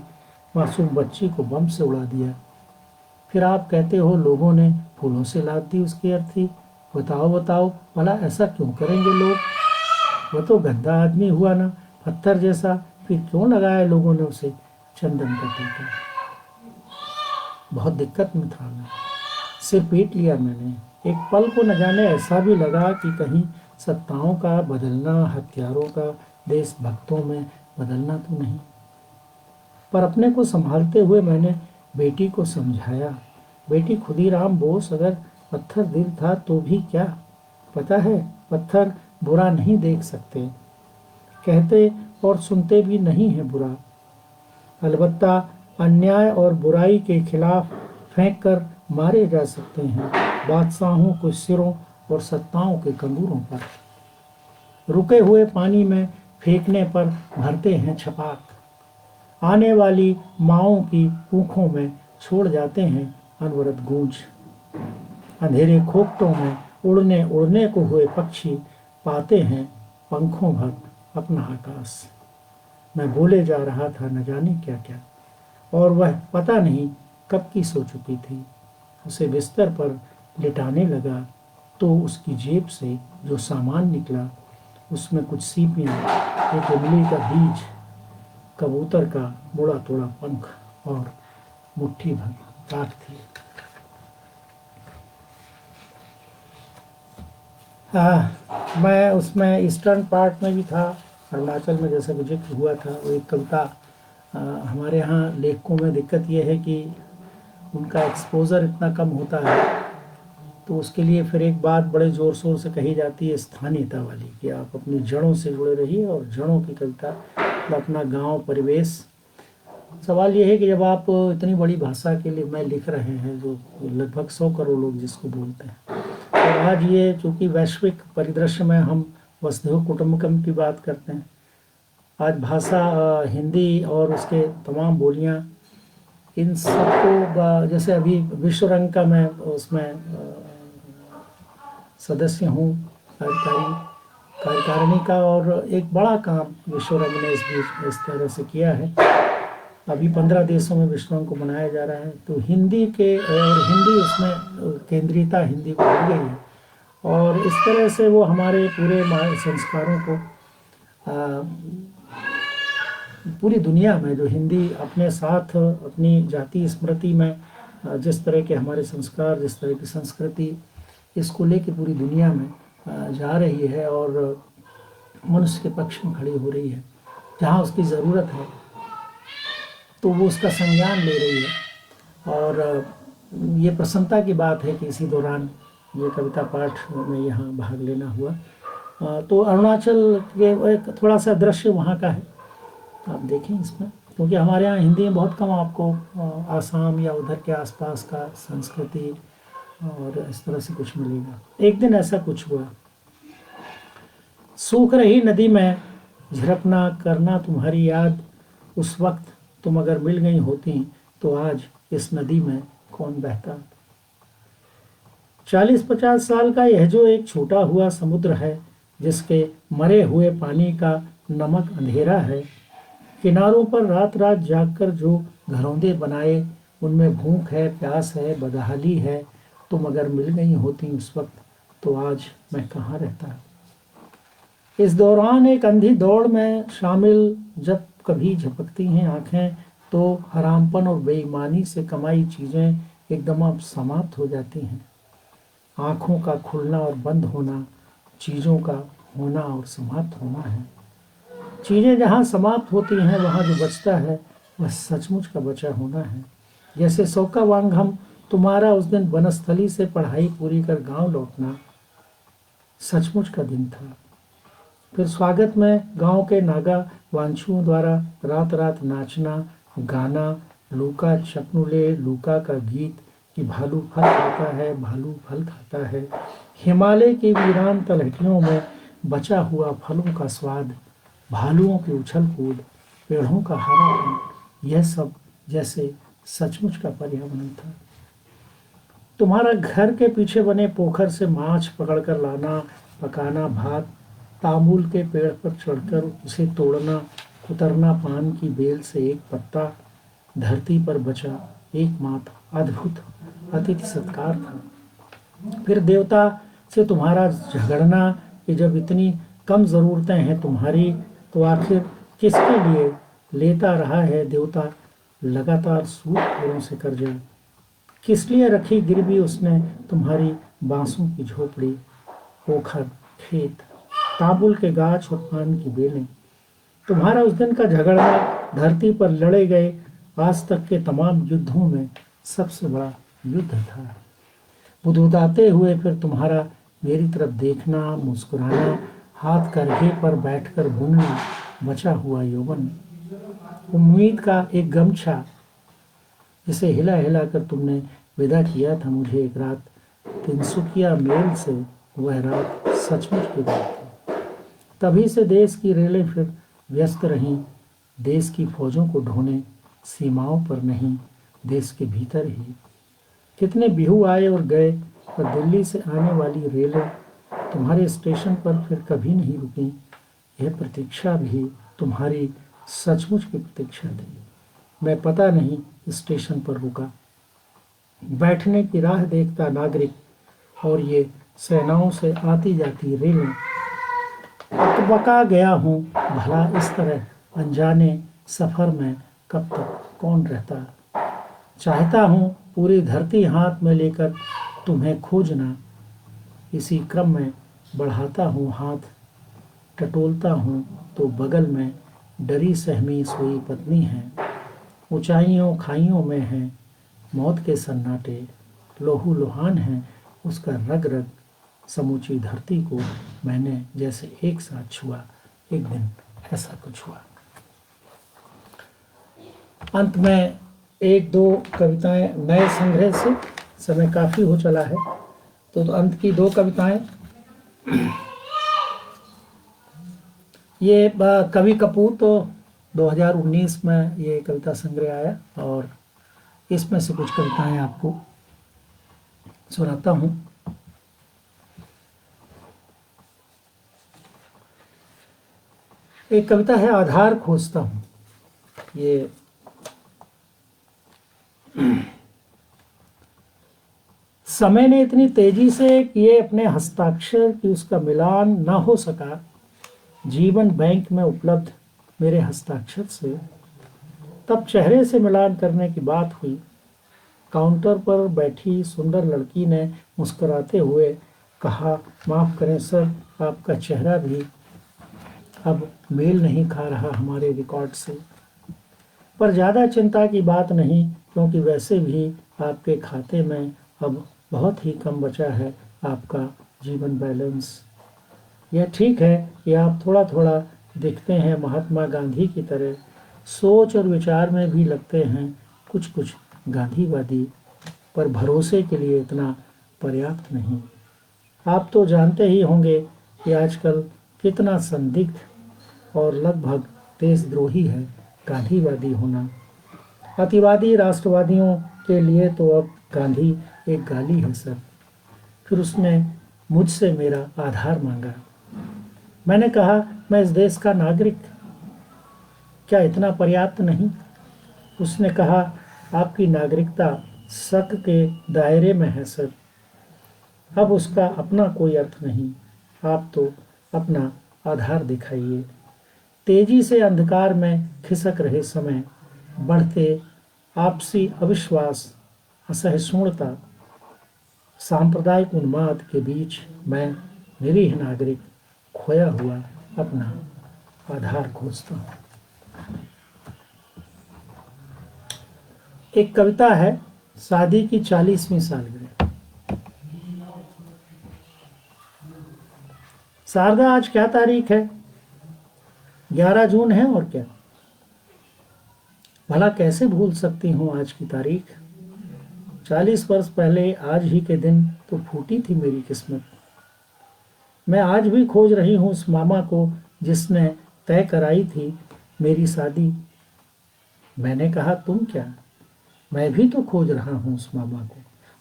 मासूम बच्ची को बम से उड़ा दिया। फिर आप कहते हो लोगों ने फूलों से लाद दी उसकी अर्थी। बताओ बताओ, भला ऐसा क्यों करेंगे लोग? वह तो गंदा आदमी हुआ ना, पत्थर जैसा। फिर क्यों लगाया लोगों ने उसे चंदन का टीका? बहुत दिक्कत में था मैं। सिर पीट लिया मैंने। एक पल को न जाने ऐसा भी लगा कि कहीं सत्ताओं का बदलना, हथियारों का देशभक्तों में बदलना तो नहीं। पर अपने को संभालते हुए मैंने बेटी को समझाया, बेटी खुदीराम बोस अगर पत्थर दिल था तो भी क्या, पता है पत्थर बुरा नहीं देख सकते, कहते और सुनते भी नहीं है बुरा। अलबत्ता अन्याय और बुराई के खिलाफ फेंक कर मारे जा सकते हैं, बादशाहों के सिरों और सत्ताओं के कंगूरों पर। रुके हुए पानी में फेंकने पर भरते हैं छपाक, आने वाली माओं की पूंखों में छोड़ जाते हैं अनवरत गूंज। अंधेरे खोपटों में उड़ने उड़ने को हुए पक्षी पाते हैं पंखों भर अपना आकाश। मैं बोले जा रहा था न जाने क्या क्या, और वह पता नहीं कब की सो चुकी थी। उसे बिस्तर पर लिटाने लगा तो उसकी जेब से जो सामान निकला उसमें कुछ सीपियाँ, एक इमली का बीज, कबूतर का मुड़ा तोड़ा पंख और मुट्ठी भर काट थी। मैं उसमें ईस्टर्न पार्ट में भी था, अरुणाचल में जैसा कि जिक्र हुआ था। वो एक कविता, हमारे यहाँ लेखकों में दिक्कत यह है कि उनका एक्सपोजर इतना कम होता है, तो उसके लिए फिर एक बात बड़े ज़ोर शोर से कही जाती है स्थानीयता वाली, कि आप अपनी जड़ों से जुड़े रहिए और जड़ों की कविता, अपना गांव परिवेश। सवाल ये है कि जब आप इतनी बड़ी भाषा के लिए मैं लिख रहे हैं जो लगभग 100 करोड़ लोग जिसको बोलते हैं, और आज ये चूँकि वैश्विक परिदृश्य में हम वसुधैव कुटुम्बकम की बात करते हैं, आज भाषा हिंदी और उसके तमाम बोलियाँ, इन सबको, जैसे अभी विश्व रंग का मैं उसमें सदस्य हूँ, कार्यकारिणी का, और एक बड़ा काम विश्व रंग ने इस तरह से किया है। अभी 15 देशों में विश्व रंग को मनाया जा रहा है, तो हिंदी के और हिंदी उसमें केंद्रीयता हिंदी को दी गई है, और इस तरह से वो हमारे पूरे संस्कारों को पूरी दुनिया में जो हिंदी अपने साथ अपनी जाति स्मृति में जिस तरह के हमारे संस्कार, जिस तरह की संस्कृति, इसको लेके पूरी दुनिया में जा रही है और मनुष्य के पक्ष में खड़ी हो रही है। जहाँ उसकी ज़रूरत है तो वो उसका संज्ञान ले रही है। और ये प्रसन्नता की बात है कि इसी दौरान ये कविता पाठ में यहाँ भाग लेना हुआ। तो अरुणाचल के एक थोड़ा सा दृश्य वहाँ का है, आप देखें इसमें, क्योंकि हमारे यहाँ हिंदी में बहुत कम आपको आसाम या उधर के आसपास का संस्कृति और इस तरह से कुछ मिलेगा। एक दिन ऐसा कुछ हुआ, सूख रही नदी में झिड़कना करना तुम्हारी याद, उस वक्त तुम अगर मिल गई होती तो आज इस नदी में कौन बहता। 40-50 साल का यह जो एक छूटा हुआ समुद्र है, जिसके मरे हुए पानी का नमक अंधेरा है, किनारों पर रात रात जागकर जो घरौंदे बनाए, उनमें भूख है, प्यास है, बदहाली है। तुम अगर मिल गई होती उस वक्त तो आज मैं कहाँ रहता। इस दौरान एक अंधी दौड़ में शामिल जब कभी झपकती हैं आंखें, तो हरामपन और बेईमानी से कमाई चीज़ें एकदम अब समाप्त हो जाती हैं। आँखों का खुलना और बंद होना, चीज़ों का होना और समाप्त होना है। चीज़ें जहाँ समाप्त होती हैं, वहाँ जो बचता है वह सचमुच का बचा होना है। जैसे सोकावांगम, तुम्हारा उस दिन वनस्थली से पढ़ाई पूरी कर गांव लौटना सचमुच का दिन था। फिर स्वागत में गांव के नागा वांछुओं द्वारा रात रात नाचना, गाना, लूका चकनुले लूका का गीत कि भालू फल खाता है, भालू फल खाता है। हिमालय की वीरान तलहटियों में बचा हुआ फलों का स्वाद, भालुओं की उछल कूद, पेड़ों का हरापन, यह सब जैसे सचमुच का पर्यावरण था। तुम्हारा घर के पीछे बने पोखर से माछ पकड़कर लाना, पकाना भात, तांबूल के पेड़ पर चढ़कर उसे तोड़ना, कुतरना पान की बेल से एक पत्ता, धरती पर बचा एकमात्र अद्भुत अतिथि सत्कार था। फिर देवता से तुम्हारा झगड़ना कि जब इतनी कम ज़रूरतें हैं तुम्हारी, तो आखिर किसके लिए लेता रहा है देवता लगातार सूदखोरों से कर्जा। किस लिए रखी गिरवी उसने तुम्हारी बांसों की झोपड़ी, पोखर, खेत, तांबुल के गाछ और पान की बेलें। तुम्हारा उस दिन का झगड़ा धरती पर लड़े गए आज तक के तमाम युद्धों में सबसे बड़ा युद्ध था। बुदबुदाते हुए फिर तुम्हारा मेरी तरफ देखना, मुस्कुराना, हाथ करघे पर बैठकर बुनना, बचा हुआ यौवन, उम्मीद का एक गमछा जिसे हिला हिला कर तुमने विदा किया था मुझे एक रात, तिनसुकिया मेल से वह रात सचमुच की रात थी। तभी से देश की रेलें फिर व्यस्त रहीं, देश की फौजों को ढोने, सीमाओं पर नहीं, देश के भीतर ही। कितने बिहू आए और गए, पर दिल्ली से आने वाली रेलें तुम्हारे स्टेशन पर फिर कभी नहीं रुकी। यह प्रतीक्षा भी तुम्हारी सचमुच की प्रतीक्षा थी। मैं पता नहीं स्टेशन पर रुका, बैठने की राह देखता नागरिक, और ये सेनाओं से आती जाती रेलें। अकबका गया हूँ भला इस तरह अनजाने सफ़र में कब तक कौन रहता। चाहता हूँ पूरी धरती हाथ में लेकर तुम्हें खोजना, इसी क्रम में बढ़ाता हूँ हाथ, टटोलता हूँ तो बगल में डरी सहमी सोई पत्नी है। ऊंचाइयों खाइयों में है मौत के सन्नाटे, लोहू लुहान है उसका रग रग, समूची धरती को मैंने जैसे एक साथ छुआ। एक दिन ऐसा कुछ हुआ। अंत में एक दो कविताएं नए संग्रह से, समय काफ़ी हो चला है तो अंत की दो कविताएं। ये कवि कपूर तो 2019 में ये कविता संग्रह आया, और इसमें से कुछ कविताएं आपको सुनाता हूँ। एक कविता है आधार खोजता हूँ। ये समय ने इतनी तेजी से किए अपने हस्ताक्षर कि उसका मिलान ना हो सका जीवन बैंक में उपलब्ध मेरे हस्ताक्षर से। तब चेहरे से मिलान करने की बात हुई। काउंटर पर बैठी सुंदर लड़की ने मुस्कुराते हुए कहा, माफ़ करें सर, आपका चेहरा भी अब मेल नहीं खा रहा हमारे रिकॉर्ड से। पर ज़्यादा चिंता की बात नहीं, क्योंकि वैसे भी आपके खाते में अब बहुत ही कम बचा है आपका जीवन बैलेंस। यह ठीक है कि आप थोड़ा थोड़ा दिखते हैं महात्मा गांधी की तरह, सोच और विचार में भी लगते हैं कुछ कुछ गांधीवादी, पर भरोसे के लिए इतना पर्याप्त नहीं। आप तो जानते ही होंगे कि आजकल कितना संदिग्ध और लगभग देशद्रोही है गांधीवादी होना। अतिवादी राष्ट्रवादियों के लिए तो अब गांधी एक गाली है सर। फिर उसने मुझसे मेरा आधार मांगा। मैंने कहा, मैं इस देश का नागरिक, क्या इतना पर्याप्त नहीं? उसने कहा, आपकी नागरिकता शक के दायरे में है सर। अब उसका अपना कोई अर्थ नहीं। आप तो अपना आधार दिखाइए। तेजी से अंधकार में खिसक रहे समय, बढ़ते आपसी अविश्वास, असहिष्णुता, सांप्रदायिक उन्माद के बीच मैं निरीह नागरिक खोया हुआ अपना आधार खोजता हूँ। एक कविता है, शादी की 40वीं सालगिरह। शारदा, आज क्या तारीख है? 11 जून है और क्या। भला कैसे भूल सकती हूँ आज की तारीख। 40 वर्ष पहले आज ही के दिन तो फूटी थी मेरी किस्मत। मैं आज भी खोज रही हूँ उस मामा को जिसने तय कराई थी मेरी शादी। मैंने कहा, तुम क्या, मैं भी तो खोज रहा हूँ उस मामा को।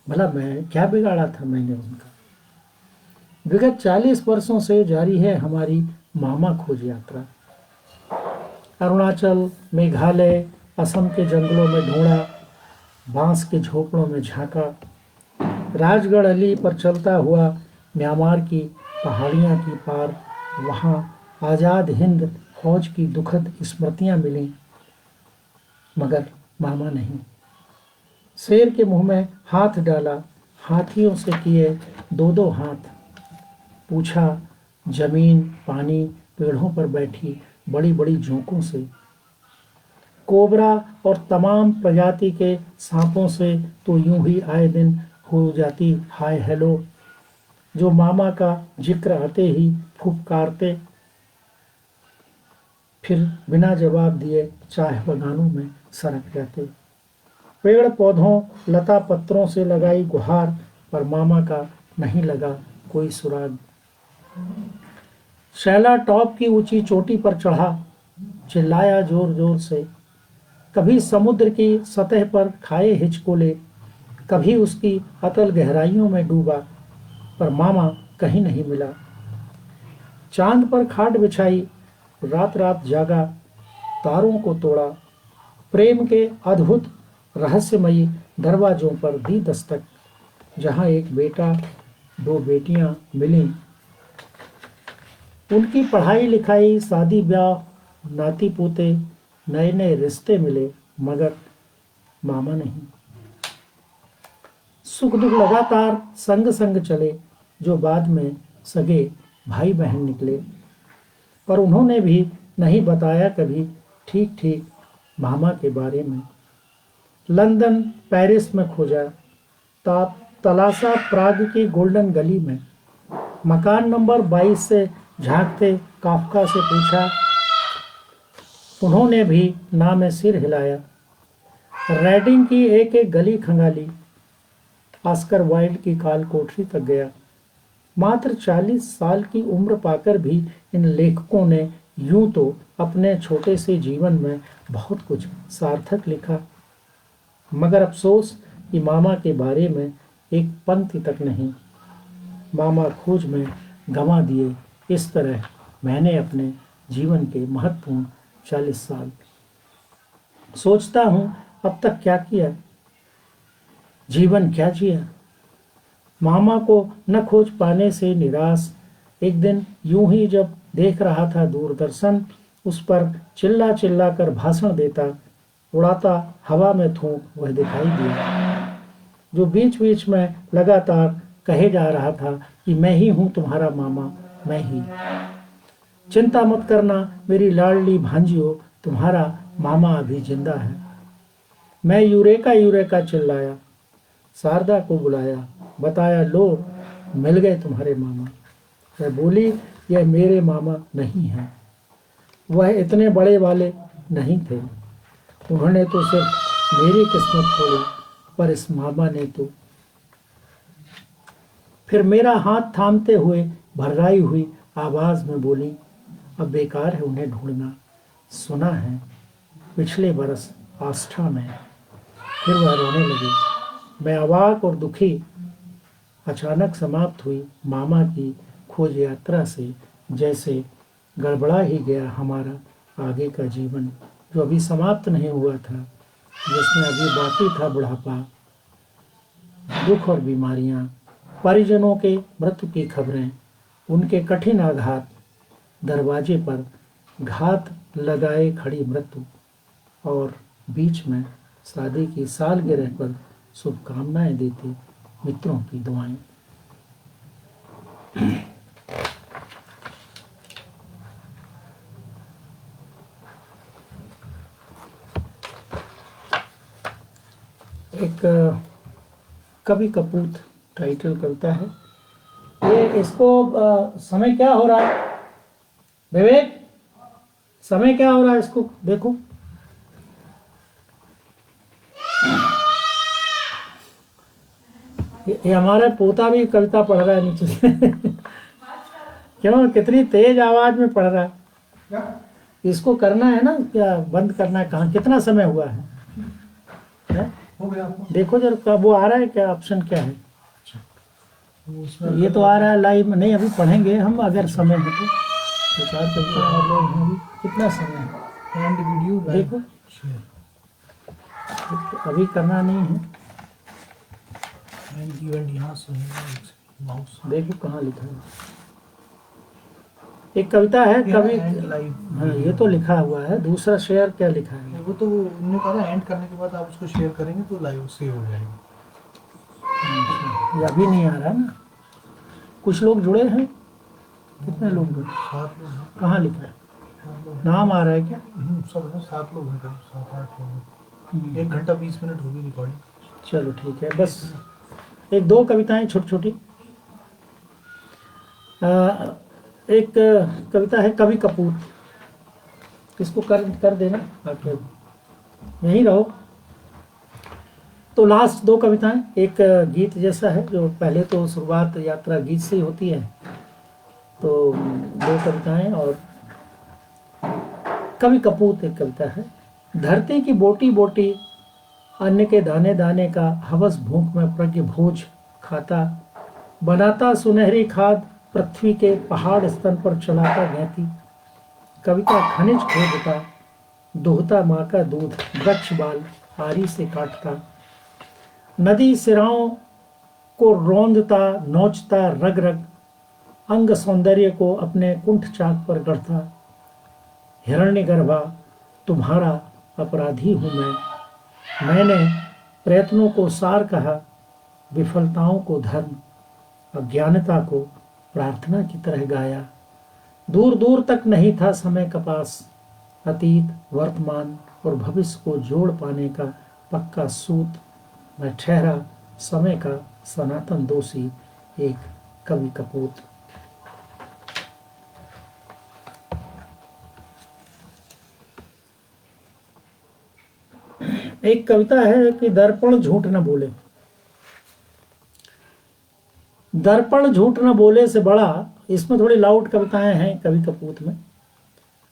भला मैं क्या बिगाड़ा था मैंने उनका। विगत 40 वर्षों से जारी है हमारी मामा खोज यात्रा। अरुणाचल, मेघालय, असम के जंगलों में ढूंढा, बांस के झोपड़ों में झांका, राजगढ़ अली पर चलता हुआ म्यांमार की पहाड़ियां की पार, वहां आज़ाद हिंद फौज की दुखद स्मृतियां मिली, मगर मामा नहीं। शेर के मुंह में हाथ डाला, हाथियों से किए 2-2 हाथ, पूछा जमीन, पानी, पेड़ों पर बैठी बड़ी बड़ी जोंकों से, कोबरा और तमाम प्रजाति के सांपों से तो यूं ही आए दिन हो जाती हाय हेलो, जो मामा का जिक्र आते ही फुफकारते, फिर बिना जवाब दिए चाय बगानों में सरक जाते। पेड़ पौधों, लता पत्रों से लगाई गुहार, पर मामा का नहीं लगा कोई सुराग। शैला टॉप की ऊंची चोटी पर चढ़ा, चिल्लाया जोर जोर से, कभी समुद्र की सतह पर खाए हिचकोले, कभी उसकी अतल गहराइयों में डूबा, पर मामा कहीं नहीं मिला। चांद पर खाट बिछाई, रात रात जागा, तारों को तोड़ा, प्रेम के अद्भुत रहस्यमयी दरवाजों पर दी दस्तक, जहां एक बेटा 2 बेटियां मिली। उनकी पढ़ाई लिखाई, शादी ब्याह, नाती पोते, नए नए रिश्ते मिले, मगर मामा नहीं। सुख दुख लगातार संग संग चले, जो बाद में सगे भाई बहन निकले, पर उन्होंने भी नहीं बताया कभी ठीक ठीक मामा के बारे में। लंदन, पेरिस में खोजा, तलाशा प्राग की गोल्डन गली में, मकान नंबर 22 से झांकते काफका से पूछा, उन्होंने भी ना में सिर हिलाया। रेडिंग की एक एक गली खंगाली, ऑस्कर वाइल्ड की काल कोठरी तक गया। मात्र 40 साल की उम्र पाकर भी इन लेखकों ने यूं तो अपने छोटे से जीवन में बहुत कुछ सार्थक लिखा, मगर अफसोस कि मामा के बारे में एक पंक्ति तक नहीं। मामा खोज में गंवा दिए। इस तरह मैंने अपने जीवन के महत्वपूर्ण 40 साल, सोचता हूँ अब तक क्या किया, जीवन क्या जिया। मामा को न खोज पाने से निराश, एक दिन यूं ही जब देख रहा था दूरदर्शन, उस पर चिल्ला चिल्ला कर भाषण देता, उड़ाता हवा में थूक वह दिखाई दिया, जो बीच बीच में लगातार कहे जा रहा था कि मैं ही हूं तुम्हारा मामा, मैं ही। चिंता मत करना मेरी लाडली भांजियो, तुम्हारा मामा अभी जिंदा है। मैं यूरेका यूरेका चिल्लाया, शारदा को बुलाया, बताया लो मिल गए तुम्हारे मामा। वह बोली, यह मेरे मामा नहीं हैं, वह इतने बड़े वाले नहीं थे, उन्होंने तो सिर्फ मेरी किस्मत खोली, पर इस मामा ने तो। फिर मेरा हाथ थामते हुए भर्राई हुई आवाज में बोली, अब बेकार है उन्हें ढूंढना, सुना है पिछले बरस आस्था में। फिर वह रोने लगी। मैं अवाक और दुखी अचानक समाप्त हुई मामा की खोज यात्रा से, जैसे गड़बड़ा ही गया हमारा आगे का जीवन, जो अभी समाप्त नहीं हुआ था, जिसमें अभी बाकी था बुढ़ापा, दुख और बीमारियां, परिजनों के मृत्यु की खबरें, उनके कठिन आघात, दरवाजे पर घात लगाए खड़ी मृत्यु, और बीच में शादी की सालगिरह पर शुभकामनाएं देती मित्रों की दुआएं। एक कवि कपूत टाइटल कविता है ये। इसको समय क्या हो रहा है विवेक, समय क्या हो रहा है इसको देखो। ये हमारा पोता भी कविता पढ़ रहा है नीचे से क्यों, कितनी तेज आवाज में पढ़ रहा है। क्या इसको करना है ना, क्या बंद करना है, कहाँ कितना समय हुआ है? हो गया आपको? देखो जरा कब वो आ रहा है, क्या ऑप्शन क्या है। ये तो आ रहा है लाइव में, नहीं अभी पढ़ेंगे हम अगर समय है तो। दो चार कविता और लोग हैं अभी। कितना समय है एंड वीडियो देखो, अभी करना नहीं है। एंड इवेंट यहाँ से माउस देखो कहाँ लिखा है। एक कविता है कवि, लाइव। हाँ ये तो लिखा हुआ है। दूसरा शेयर क्या लिखा है? वो तो उन्होंने कहा एंड करने के बाद आप उसको शेयर करेंगे तो लाइव सेव हो जाएगा। ये अभी नहीं आ रहा ना। कुछ लोग जुड़े हैं, कितने लोग जुड़े, 7 लोग हैं। कहाँ लिखा है? 7 लोग नाम आ रहा है क्या? सब है, 7 लोग हैं करीब, 7-8 लोग। 1 घंटा 20 मिनट होगी रिकॉर्डिंग। चलो ठीक है, बस एक दो कविताएं छोटी छोटी। एक कविता है कवि कपूत, इसको कर देना आके, यहीं रहो। तो लास्ट दो कविताएं, एक गीत जैसा है, जो पहले तो शुरुआत यात्रा गीत से ही होती है, तो दो कविताएं। और कवि कपूत एक कविता है। धरती की बोटी बोटी अन्न के दाने दाने का हवस भूख में प्रज्ञ भोज खाता, बनाता सुनहरी खाद पृथ्वी के पहाड़ स्तन पर चलाता गहती। कविता खनिज खोदता दोहता माँ का दूध, वृक्ष बाल आरी से काटता, नदी सिराओं को रौंदता नोचता रग रग, अंग सौंदर्य को अपने कुंठ चाक पर गढ़ता। हिरण्यगर्भा तुम्हारा अपराधी हूँ मैंने प्रयत्नों को सार कहा, विफलताओं को धर्म, अज्ञानता को प्रार्थना की तरह गाया। दूर दूर तक नहीं था समय का पास, अतीत वर्तमान और भविष्य को जोड़ पाने का पक्का सूत। मैं ठहरा समय का सनातन दोषी, एक कवि कपूत। एक कविता है कि दर्पण झूठ न बोले। दर्पण झूठ न बोले से बड़ा, इसमें थोड़ी लाउड कविताएं हैं कवि कपूत में।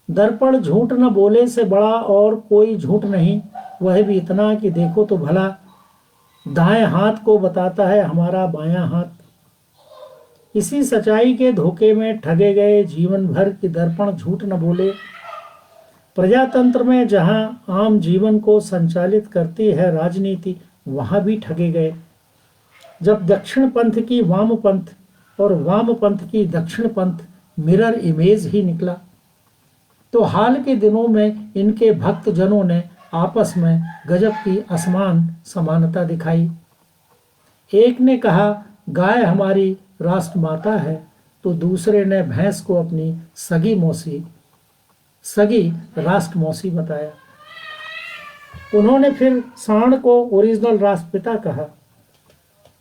दर्पण झूठ न बोले से बड़ा और कोई झूठ नहीं, वह भी इतना कि देखो तो भला, दाएं हाथ को बताता है हमारा बायां हाथ। इसी सच्चाई के धोखे में ठगे गए जीवन भर की दर्पण झूठ न बोले। प्रजातंत्र में जहां आम जीवन को संचालित करती है राजनीति, वहां भी ठगे गए। जब दक्षिण पंथ की वाम पंथ और वाम पंथ की दक्षिण पंथ मिरर इमेज ही निकला, तो हाल के दिनों में इनके भक्त जनों ने आपस में गजब की असमान समानता दिखाई। एक ने कहा गाय हमारी राष्ट्र माता है, तो दूसरे ने भैंस को अपनी सगी राष्ट्र मौसी बताया। उन्होंने फिर सांड को ओरिजिनल राष्ट्रपिता कहा,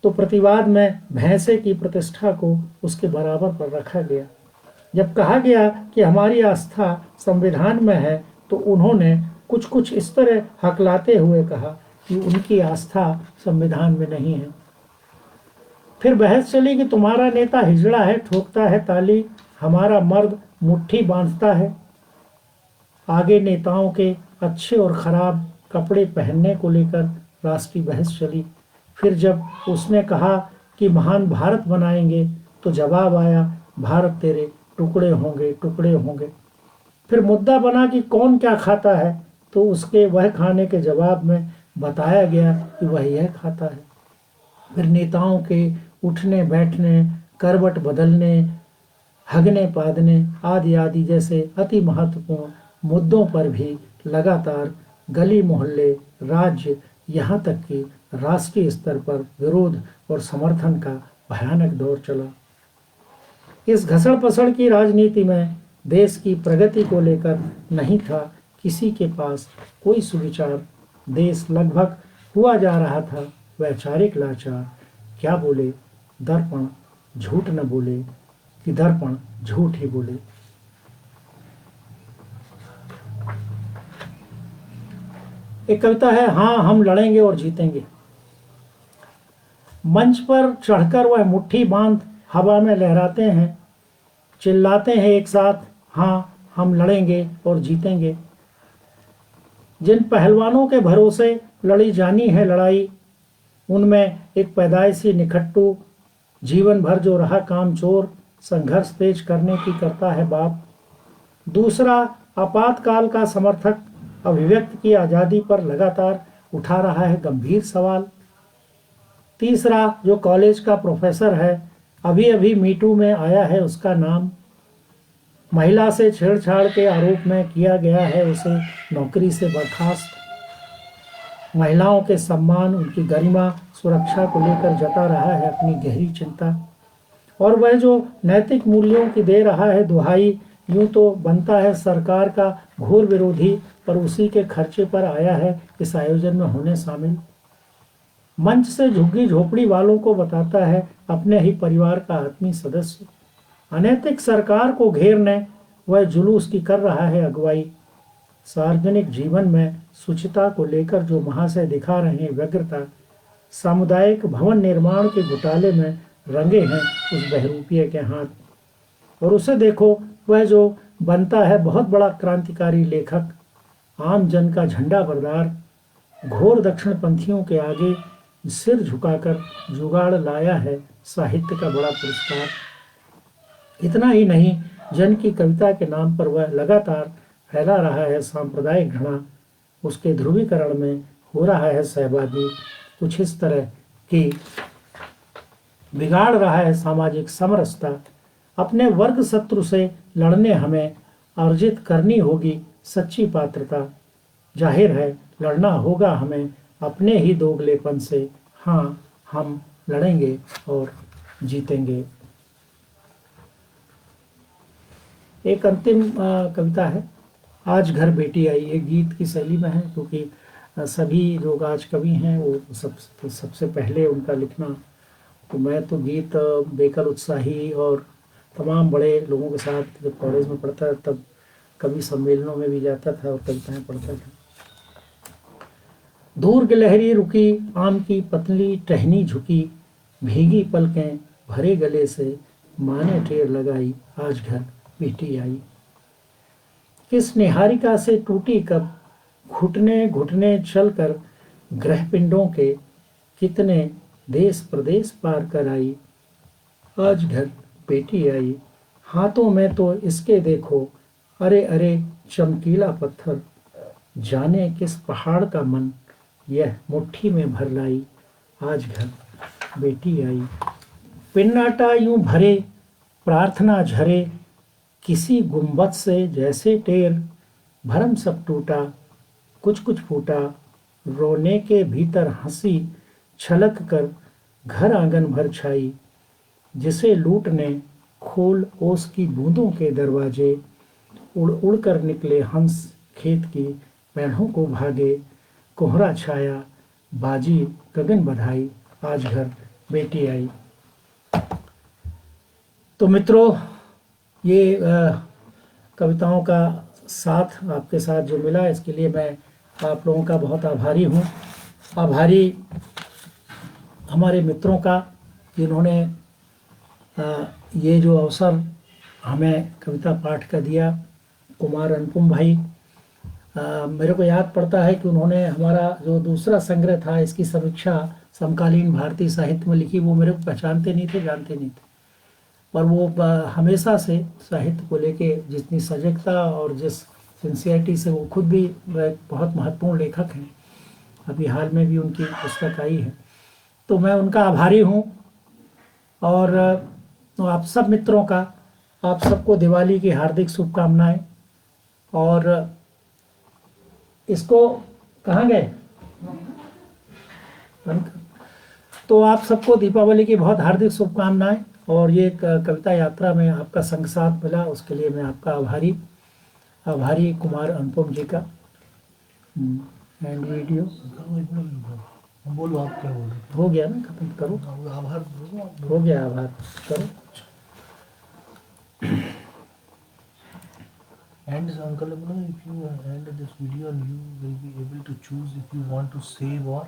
तो प्रतिवाद में भैंसे की प्रतिष्ठा को उसके बराबर पर रखा गया। जब कहा गया कि हमारी आस्था संविधान में है, तो उन्होंने कुछ कुछ इस तरह हकलाते हुए कहा कि उनकी आस्था संविधान में नहीं है। फिर बहस चली कि तुम्हारा नेता हिजड़ा है, ठोकता है ताली, हमारा मर्द मुट्ठी बांधता है। आगे नेताओं के अच्छे और खराब कपड़े पहनने को लेकर राष्ट्रीय बहस चली। फिर जब उसने कहा कि महान भारत बनाएंगे तो जवाब आया, भारत तेरे टुकड़े होंगे, टुकड़े होंगे। फिर मुद्दा बना कि कौन क्या खाता है, तो उसके वह खाने के जवाब में बताया गया कि वह यह खाता है। फिर नेताओं के उठने बैठने, करवट बदलने, हगने पादने आदि आदि जैसे अति महत्वपूर्ण मुद्दों पर भी लगातार गली मोहल्ले, राज्य, यहाँ तक कि राष्ट्रीय स्तर पर विरोध और समर्थन का भयानक दौर चला। इस घसड़ पसड़ की राजनीति में देश की प्रगति को लेकर नहीं था किसी के पास कोई सुविचार। देश लगभग हुआ जा रहा था वैचारिक लाचार। क्या बोले, दर्पण झूठ न बोले कि दर्पण झूठ ही बोले। एक कविता है, हाँ हम लड़ेंगे और जीतेंगे। मंच पर चढ़कर वह मुट्ठी बांध हवा में लहराते हैं, चिल्लाते हैं एक साथ, हाँ हम लड़ेंगे और जीतेंगे। जिन पहलवानों के भरोसे लड़ी जानी है लड़ाई, उनमें एक पैदाइशी निखट्टू, जीवन भर जो रहा कामचोर, संघर्ष तेज करने की करता है बात। दूसरा आपातकाल का समर्थक, अभिव्यक्ति की आज़ादी पर लगातार उठा रहा है गंभीर सवाल। तीसरा जो कॉलेज का प्रोफेसर है, अभी अभी मीटू में आया है उसका नाम, महिला से छेड़छाड़ के आरोप में किया गया है उसे नौकरी से बर्खास्त। महिलाओं के सम्मान, उनकी गरिमा, सुरक्षा को लेकर जता रहा है अपनी गहरी चिंता। और वह जो नैतिक मूल्यों की दे रहा है दुहाई, यूं तो बनता है सरकार का घोर विरोधी, पर उसी के खर्चे पर आया है इस आयोजन में होने शामिल। मंच से झुग्गी झोपड़ी वालों को बताता है अपने ही परिवार का आत्मीय सदस्य। अनैतिक सरकार को घेरने वह जुलूस की कर रहा है अगुवाई। सार्वजनिक जीवन में शुचिता को लेकर जो महाशय दिखा रहे हैं व्यग्रता, सामुदायिक भवन निर्माण के घोटाले में रंगे हैं उस बहरूपिये के हाथ। और उसे देखो, वह जो बनता है बहुत बड़ा क्रांतिकारी लेखक, आम जन का झंडा बरदार, घोर दक्षिणपंथियों के आगे सिर झुकाकर जुगाड़ लाया है साहित्य का बड़ा पुरस्कार। इतना ही नहीं, जन की कविता के नाम पर वह लगातार फैला रहा है सांप्रदायिक घृणा, उसके ध्रुवीकरण में हो रहा है सहभागी, कुछ इस तरह की बिगाड़ रहा है सामाजिक समरसता। अपने वर्ग शत्रु से लड़ने हमें अर्जित करनी होगी सच्ची पात्रता। जाहिर है लड़ना होगा हमें अपने ही दोगलेपन से, हाँ हम लड़ेंगे और जीतेंगे। एक अंतिम कविता है, आज घर बेटी आई। एक गीत की शैली में है, क्योंकि सभी लोग आज कवि हैं वो सबसे पहले उनका लिखना, तो मैं तो गीत बेकर उत्साही और तमाम बड़े लोगों के साथ जब कॉलेज में पढ़ता था तब कवि सम्मेलनों में भी जाता था और कविताएं पढ़ता था। दूर गिलहरी रुकी, आम की पतली टहनी झुकी, भीगी पलकें भरे गले से माँ ने टेर लगाई, आज घर बेटी आई। किस निहारिका से टूटी कब, घुटने घुटने चलकर ग्रह पिंडों के, कितने देश प्रदेश पार कर आई, आज घर बेटी आई। हाथों में तो इसके देखो, अरे अरे चमकीला पत्थर, जाने किस पहाड़ का मन, यह मुट्ठी में भर लाई, आज घर बेटी आई। पिन्नाटा यूं भरे, प्रार्थना झरे, किसी गुंबद से जैसे टेर, भरम सब टूटा, कुछ कुछ फूटा, रोने के भीतर हंसी छलक कर घर आंगन भर छाई। जिसे लूटने खोल ओस की बूंदों के दरवाजे, उड़ उड़ कर निकले हंस खेत की पेड़ों को भागे। कोहरा छाया, बाजी गगन बधाई, आज घर बेटी आई। तो मित्रों, ये कविताओं का साथ आपके साथ जो मिला, इसके लिए मैं आप लोगों का बहुत आभारी हूँ। आभारी हमारे मित्रों का जिन्होंने ये जो अवसर हमें कविता पाठ का दिया। कुमार अनुपम भाई, मेरे को याद पड़ता है कि उन्होंने हमारा जो दूसरा संग्रह था इसकी समीक्षा समकालीन भारतीय साहित्य में लिखी। वो मेरे को पहचानते नहीं थे, जानते नहीं थे, पर वो हमेशा से साहित्य को लेके जितनी सजगता और जिस सिंसियरिटी से, वो खुद भी एक बहुत महत्वपूर्ण लेखक हैं। अभी हाल में भी उनकी पुस्तक आई है, तो मैं उनका आभारी हूँ। और तो आप सब मित्रों का, आप सबको दिवाली की हार्दिक शुभकामनाएं। और इसको कहाँ गए, बंद कर। तो आप सबको दीपावली की बहुत हार्दिक शुभकामनाएं। और ये कविता यात्रा में आपका संग साथ मिला, उसके लिए मैं आपका आभारी कुमार अनुपम जी का। एंड वीडियो करो, एक मिनट रुको। बोलो आप क्या बोल रहे हो गया ना, खत्म करो। हो? आभार बोलो आप। हो गया, आभार करो। And uncle, if you end this video and you will be able to choose if you want to save or